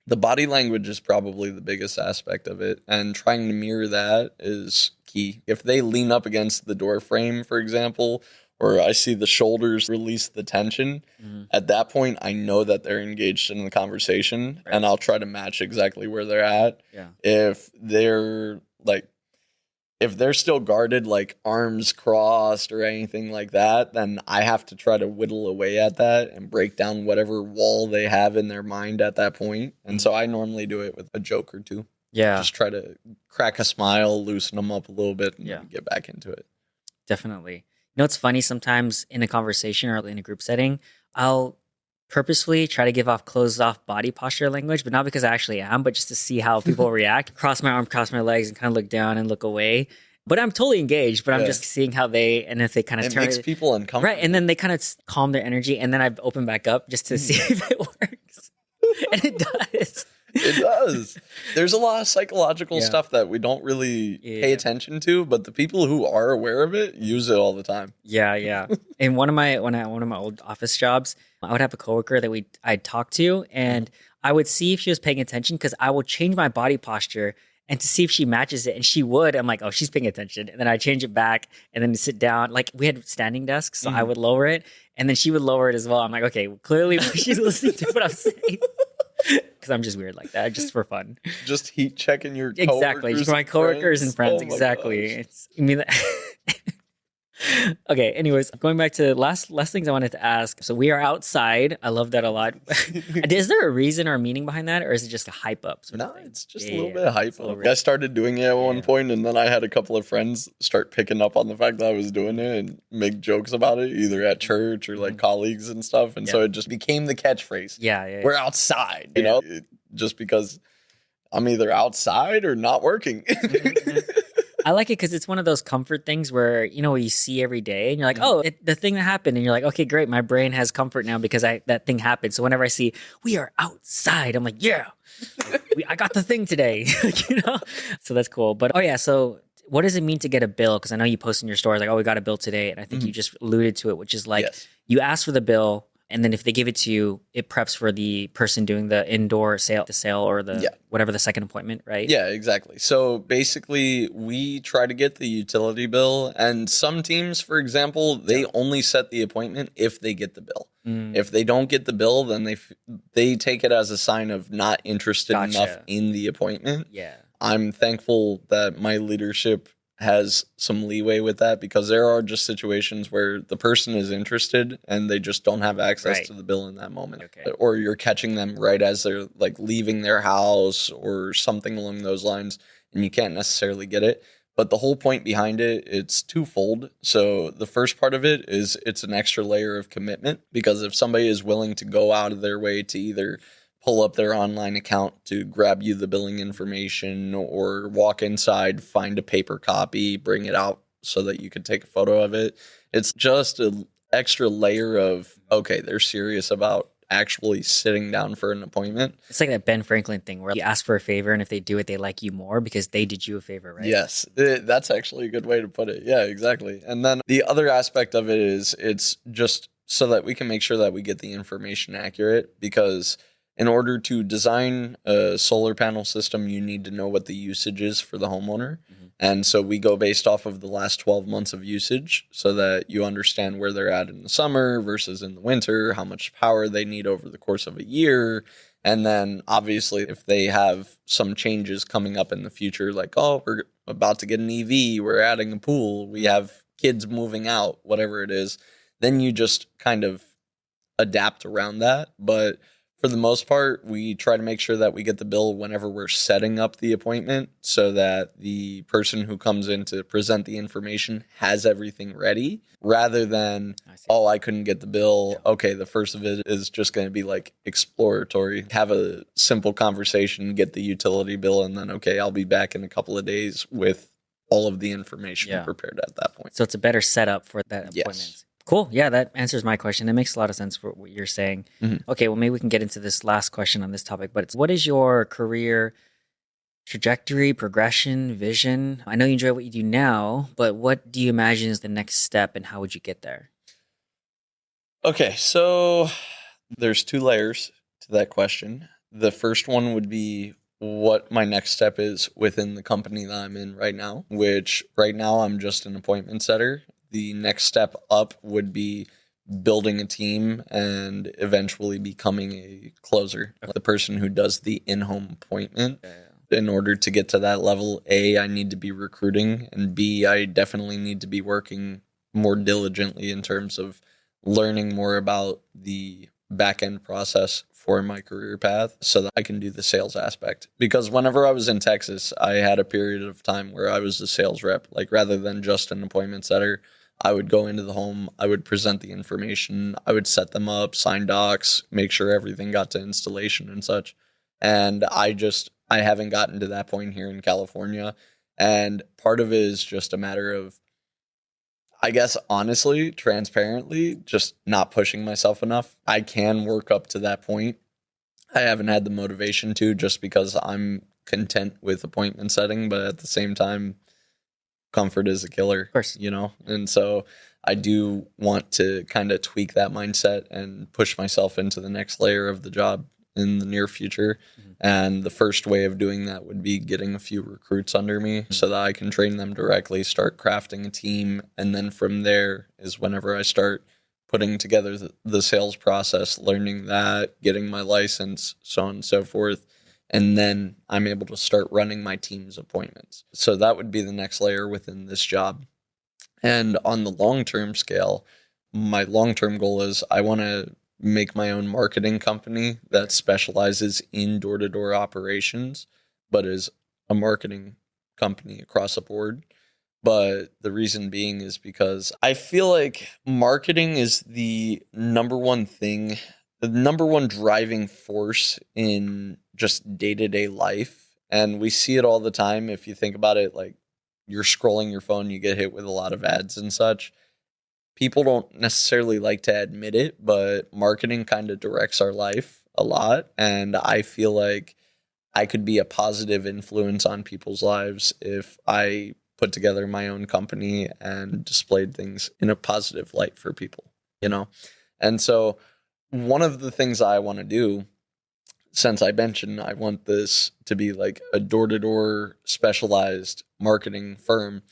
the body language is probably the biggest aspect of it. And trying to mirror that is key. If they lean up against the door frame, for example, or I see the shoulders release the tension, at that point, I know that they're engaged in the conversation, and I'll try to match exactly where they're at. Yeah. If they're still guarded, like arms crossed or anything like that, then I have to try to whittle away at that and break down whatever wall they have in their mind at that point. And so I normally do it with a joke or two. Yeah. Just try to crack a smile, loosen them up a little bit, and get back into it. Definitely. You know, it's funny sometimes in a conversation or in a group setting, I'll purposefully try to give off closed off body posture language, but not because I actually am, but just to see how people react. Cross my arm, cross my legs, and kind of look down and look away. But I'm totally engaged, but I'm just seeing how and if they kind of turn it. Makes people uncomfortable. Right. And then they kind of calm their energy. And then I've opened back up just to see if it works. And it does. It does. There's a lot of psychological stuff that we don't really pay attention to, but the people who are aware of it use it all the time. Yeah. In one of my old office jobs, I would have a coworker that I'd talk to, and I would see if she was paying attention because I would change my body posture and to see if she matches it, and she would. I'm like, oh, she's paying attention, and then I change it back, and then sit down. Like we had standing desks, so I would lower it, and then she would lower it as well. I'm like, okay, well, clearly she's listening to what I'm saying. Because I'm just weird like that, just for fun. Just heat checking your coworkers. Exactly, just my coworkers and friends. Exactly. Okay. Anyways, going back to last things I wanted to ask. So we are outside. I love that a lot. Is there a reason or meaning behind that, or is it just a hype up? No, it's just a little bit of hype up. I started doing it at one point, and then I had a couple of friends start picking up on the fact that I was doing it and make jokes about it, either at church or like colleagues and stuff. And so it just became the catchphrase. Yeah. We're outside, you know, just because I'm either outside or not working. I like it because it's one of those comfort things where, you know, you see every day and you're like, oh, the thing that happened. And you're like, okay, great. My brain has comfort now because that thing happened. So whenever I see we are outside, I'm like, yeah, I got the thing today, you know? So that's cool. But so what does it mean to get a bill? Because I know you post in your stories like, oh, we got a bill today. And I think you just alluded to it, which is like you ask for the bill. And then if they give it to you, it preps for the person doing the indoor sale or the whatever the second appointment, right? Yeah, exactly. So basically, we try to get the utility bill. And some teams, for example, they only set the appointment if they get the bill. If they don't get the bill, then they take it as a sign of not interested enough in the appointment. Yeah. I'm thankful that my leadership has some leeway with that, because there are just situations where the person is interested and they just don't have access to the bill in that moment. Or you're catching them right as they're like leaving their house or something along those lines, and you can't necessarily get it. But the whole point behind it, it's twofold. So the first part of it is it's an extra layer of commitment, because if somebody is willing to go out of their way to either pull up their online account to grab you the billing information, or walk inside, find a paper copy, bring it out so that you could take a photo of it. It's just an extra layer of, okay, they're serious about actually sitting down for an appointment. It's like that Ben Franklin thing where you ask for a favor, and if they do it, they like you more because they did you a favor, right? Yes, that's actually a good way to put it. Yeah, exactly. And then the other aspect of it is it's just so that we can make sure that we get the information accurate, because in order to design a solar panel system, you need to know what the usage is for the homeowner. And so we go based off of the last 12 months of usage so that you understand where they're at in the summer versus in the winter, how much power they need over the course of a year. And then obviously if they have some changes coming up in the future, like, oh, we're about to get an EV, we're adding a pool, we have kids moving out, whatever it is, then you just kind of adapt around that. But for the most part, we try to make sure that we get the bill whenever we're setting up the appointment, so that the person who comes in to present the information has everything ready, rather than, oh, I couldn't get the bill. Okay, the first of it is just going to be like exploratory. Have a simple conversation, get the utility bill, and then, okay, I'll be back in a couple of days with all of the information prepared at that point. So it's a better setup for that appointment. Yes. Cool. Yeah, that answers my question. It makes a lot of sense for what you're saying. Okay, well, maybe we can get into this last question on this topic, but what is your career trajectory, progression, vision? I know you enjoy what you do now, but what do you imagine is the next step and how would you get there? Okay, so there's two layers to that question. The first one would be what my next step is within the company that I'm in right now, which right now I'm just an appointment setter. The next step up would be building a team and eventually becoming a closer, the person who does the in-home appointment. In order to get to that level, A, I need to be recruiting, and B, I definitely need to be working more diligently in terms of learning more about the back end process for my career path so that I can do the sales aspect. Because whenever I was in Texas, I had a period of time where I was a sales rep. Like rather than just an appointment setter, I would go into the home, I would present the information, I would set them up, sign docs, make sure everything got to installation and such. And I haven't gotten to that point here in California. And part of it is just a matter of, I guess, honestly, transparently, just not pushing myself enough. I can work up to that point. I haven't had the motivation to, just because I'm content with appointment setting, but at the same time, comfort is a killer, Of course. And so I do want to kind of tweak that mindset and push myself into the next layer of the job in the near future. And the first way of doing that would be getting a few recruits under me so that I can train them directly, start crafting a team. And then from there is whenever I start putting together the sales process, learning that, getting my license, so on and so forth. And then I'm able to start running my team's appointments. So that would be the next layer within this job. And on the long-term scale, my long-term goal is I want to make my own marketing company that specializes in door-to-door operations, but is a marketing company across the board. But the reason being is because I feel like marketing is the number one thing, the number one driving force in just day-to-day life. And we see it all the time. If you think about it, like you're scrolling your phone, you get hit with a lot of ads and such. People don't necessarily like to admit it, but marketing kind of directs our life a lot. And I feel like I could be a positive influence on people's lives if I put together my own company and displayed things in a positive light for people, And so one of the things I want to do, since I mentioned I want this to be like a door-to-door specialized marketing firm,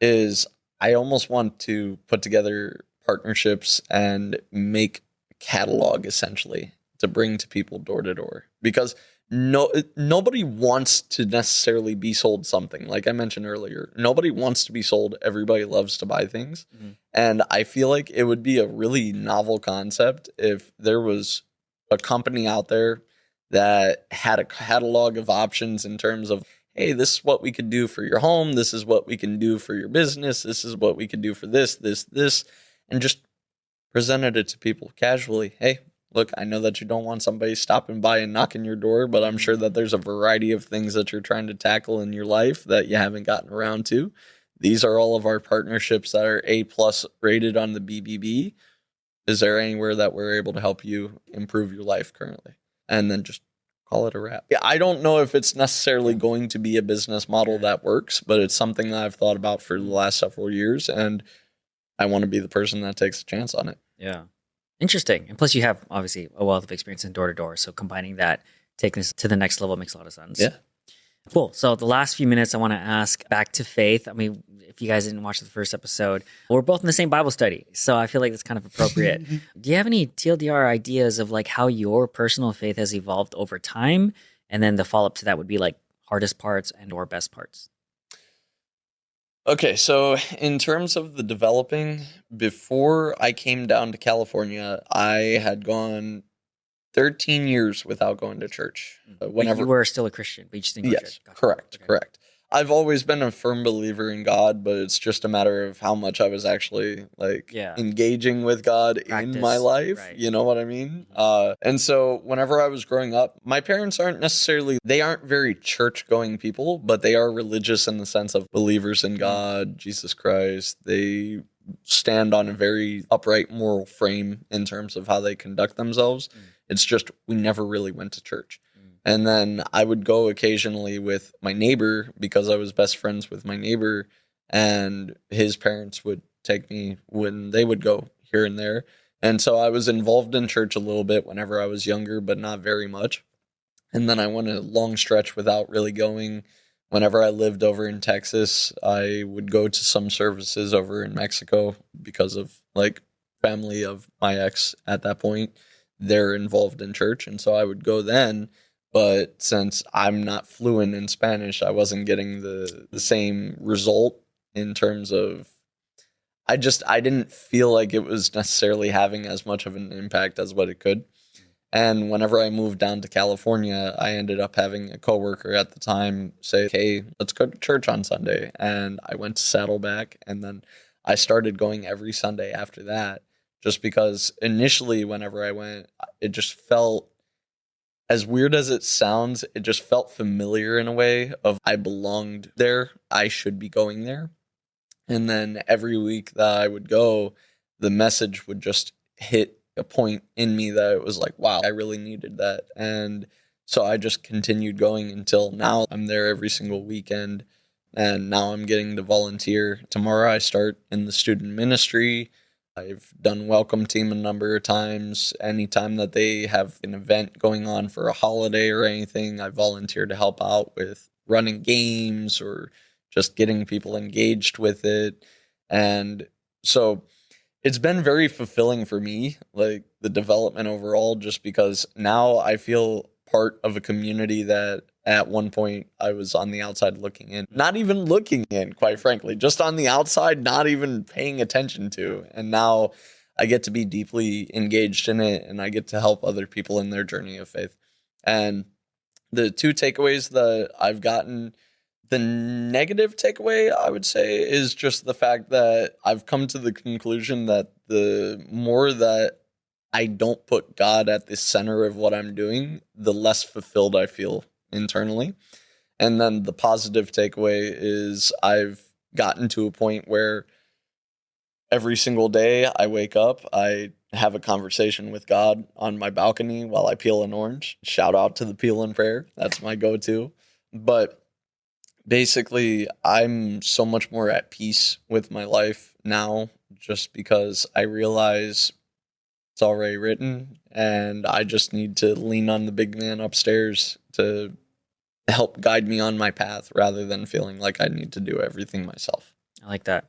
is I almost want to put together partnerships and make a catalog essentially to bring to people door to door, because nobody wants to necessarily be sold something. Like I mentioned earlier, nobody wants to be sold. Everybody loves to buy things. And I feel like it would be a really novel concept if there was a company out there that had a catalog of options in terms of, hey, this is what we could do for your home. This is what we can do for your business. This is what we could do for this, and just presented it to people casually. Hey, look, I know that you don't want somebody stopping by and knocking your door, but I'm sure that there's a variety of things that you're trying to tackle in your life that you haven't gotten around to. These are all of our partnerships that are A+ rated on the BBB. Is there anywhere that we're able to help you improve your life currently? And then just call it a wrap. Yeah, I don't know if it's necessarily going to be a business model that works, but it's something that I've thought about for the last several years, and I want to be the person that takes a chance on it. Yeah. Interesting. And plus you have obviously a wealth of experience in door to door. So combining that, taking this to the next level makes a lot of sense. Yeah. Cool. So the last few minutes, I want to ask back to faith. I mean, if you guys didn't watch the first episode, we're both in the same Bible study. So I feel like that's kind of appropriate. Do you have any TLDR ideas of like how your personal faith has evolved over time? And then the follow-up to that would be like hardest parts and or best parts. Okay, so in terms of the developing, before I came down to California, I had gone 13 years without going to church. Whenever you were still a Christian, but you just didn't go to church. Gotcha. Correct. I've always been a firm believer in God, but it's just a matter of how much I was actually engaging with God in my life. Right. You know what I mean? And so whenever I was growing up, my parents aren't very church-going people, but they are religious in the sense of believers in God, Jesus Christ. They stand on a very upright moral frame in terms of how they conduct themselves. It's just we never really went to church. And then I would go occasionally with my neighbor because I was best friends with my neighbor, and his parents would take me when they would go here and there. And so I was involved in church a little bit whenever I was younger, but not very much. And then I went a long stretch without really going. Whenever I lived over in Texas, I would go to some services over in Mexico because of like family of my ex at that point. They're involved in church. And so I would go then. But since I'm not fluent in Spanish, I wasn't getting the same result in terms of I didn't feel like it was necessarily having as much of an impact as what it could. And whenever I moved down to California, I ended up having a coworker at the time say, "Hey, let's go to church on Sunday." And I went to Saddleback, and then I started going every Sunday after that, just because initially whenever I went, it just felt, as weird as it sounds, it just felt familiar in a way of I belonged there. I should be going there. And then every week that I would go, the message would just hit a point in me that it was like, wow, I really needed that. And so I just continued going until now. I'm there every single weekend. And now I'm getting to volunteer. Tomorrow I start in the student ministry. I've done welcome team a number of times. Anytime that they have an event going on for a holiday or anything, I volunteer to help out with running games or just getting people engaged with it. And so it's been very fulfilling for me, like the development overall, just because now I feel part of a community that at one point I was on the outside looking in, not even looking in, quite frankly, just on the outside, not even paying attention to. And now I get to be deeply engaged in it, and I get to help other people in their journey of faith. And the two takeaways that I've gotten, the negative takeaway, I would say, is just the fact that I've come to the conclusion that the more that I don't put God at the center of what I'm doing, the less fulfilled I feel internally. And then the positive takeaway is I've gotten to a point where every single day I wake up, I have a conversation with God on my balcony while I peel an orange. Shout out to the peel and prayer. That's my go-to. But basically, I'm so much more at peace with my life now just because I realize it's already written and I just need to lean on the big man upstairs to help guide me on my path rather than feeling like I need to do everything myself. I like that.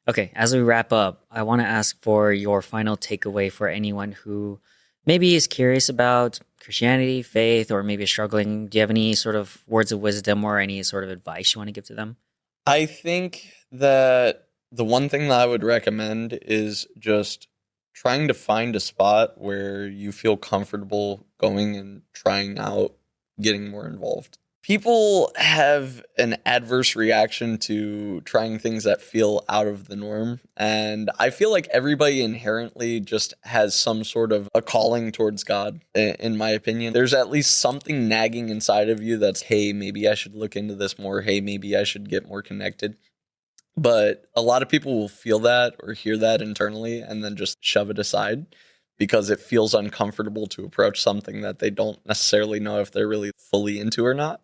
Okay, as we wrap up, I want to ask for your final takeaway for anyone who maybe is curious about Christianity, faith, or maybe struggling. Do you have any sort of words of wisdom or any sort of advice you want to give to them? I think that the one thing that I would recommend is just trying to find a spot where you feel comfortable going and trying out getting more involved. People have an adverse reaction to trying things that feel out of the norm. And I feel like everybody inherently just has some sort of a calling towards God, in my opinion. There's at least something nagging inside of you that's, hey, maybe I should look into this more. Hey, maybe I should get more connected. But a lot of people will feel that or hear that internally and then just shove it aside because it feels uncomfortable to approach something that they don't necessarily know if they're really fully into or not.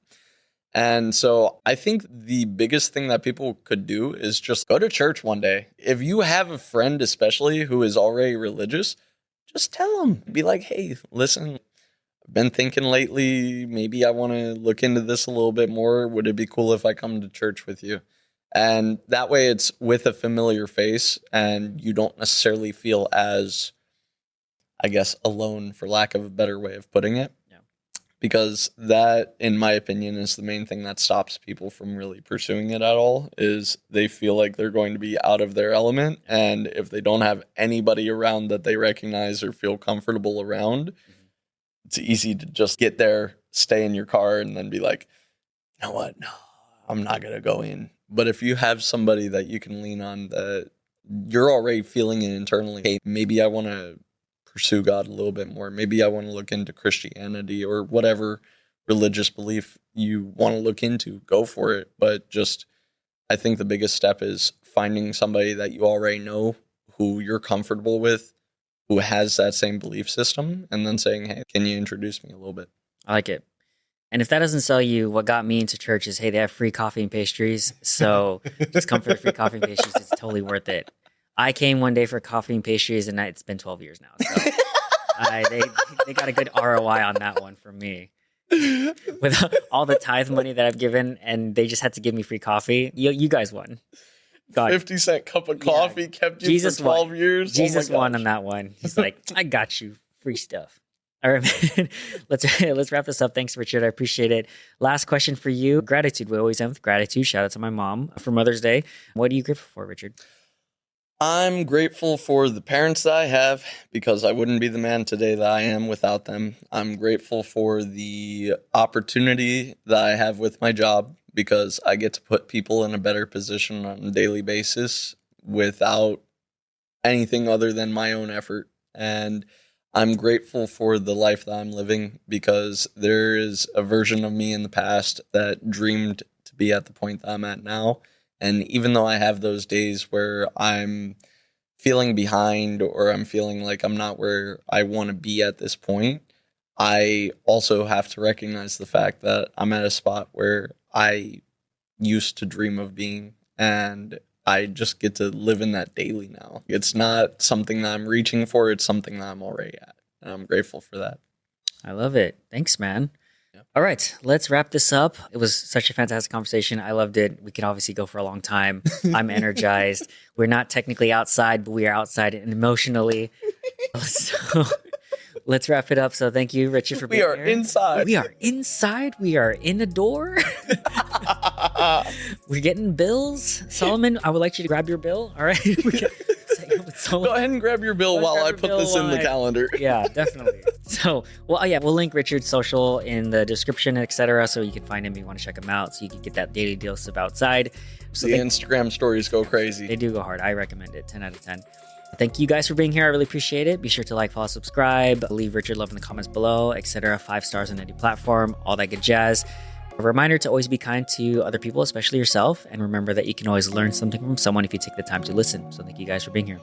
And so I think the biggest thing that people could do is just go to church one day. If you have a friend, especially who is already religious, just tell them, be like, hey, listen, I've been thinking lately, maybe I want to look into this a little bit more. Would it be cool if I come to church with you? And that way it's with a familiar face and you don't necessarily feel as, I guess, alone, for lack of a better way of putting it. Because that, in my opinion, is the main thing that stops people from really pursuing it at all, is they feel like they're going to be out of their element. And if they don't have anybody around that they recognize or feel comfortable around, it's easy to just get there, stay in your car, and then be like, you know what? No, I'm not going to go in. But if you have somebody that you can lean on that you're already feeling it internally, hey, maybe I want to pursue God a little bit more. Maybe I want to look into Christianity or whatever religious belief you want to look into. Go for it. But just, I think the biggest step is finding somebody that you already know, who you're comfortable with, who has that same belief system, and then saying, hey, can you introduce me a little bit? I like it. And if that doesn't sell you, what got me into church is, hey, they have free coffee and pastries. So just come for the free coffee and pastries. It's totally worth it. I came one day for coffee and pastries, and it's been 12 years now. So they got a good ROI on that one from me. With all the tithe money that I've given, and they just had to give me free coffee. You guys won. God. 50-cent cup of coffee kept you Jesus for 12 won. years. Jesus won on that one. He's like, I got you. Free stuff. All right, man. Let's wrap this up. Thanks, Richard. I appreciate it. Last question for you. Gratitude. We always end with gratitude. Shout out to my mom for Mother's Day. What are you grateful for, Richard? I'm grateful for the parents that I have, because I wouldn't be the man today that I am without them. I'm grateful for the opportunity that I have with my job, because I get to put people in a better position on a daily basis without anything other than my own effort. And I'm grateful for the life that I'm living, because there is a version of me in the past that dreamed to be at the point that I'm at now. And even though I have those days where I'm feeling behind, or I'm feeling like I'm not where I want to be at this point, I also have to recognize the fact that I'm at a spot where I used to dream of being, and I just get to live in that daily now. It's not something that I'm reaching for, it's something that I'm already at. And I'm grateful for that. I love it. Thanks, man. Yep. All right, let's wrap this up. It was such a fantastic conversation. I loved it. We could obviously go for a long time. I'm energized. We're not technically outside, but we are outside emotionally. So let's wrap it up. So thank you, Richard, for being here. We are inside. We are inside. We are in the door. We're getting bills. Solomon, I would like you to grab your bill. All right. Go ahead and grab your bill while I put this in the calendar. Yeah, definitely. So, we'll link Richard's social in the description, etc. So you can find him if you want to check him out. So you can get that daily dose of outside. So the Instagram stories go crazy. They do go hard. I recommend it. 10 out of 10. Thank you guys for being here. I really appreciate it. Be sure to like, follow, subscribe, leave Richard love in the comments below, etc. 5 stars on any platform, all that good jazz. A reminder to always be kind to other people, especially yourself. And remember that you can always learn something from someone if you take the time to listen. So thank you guys for being here.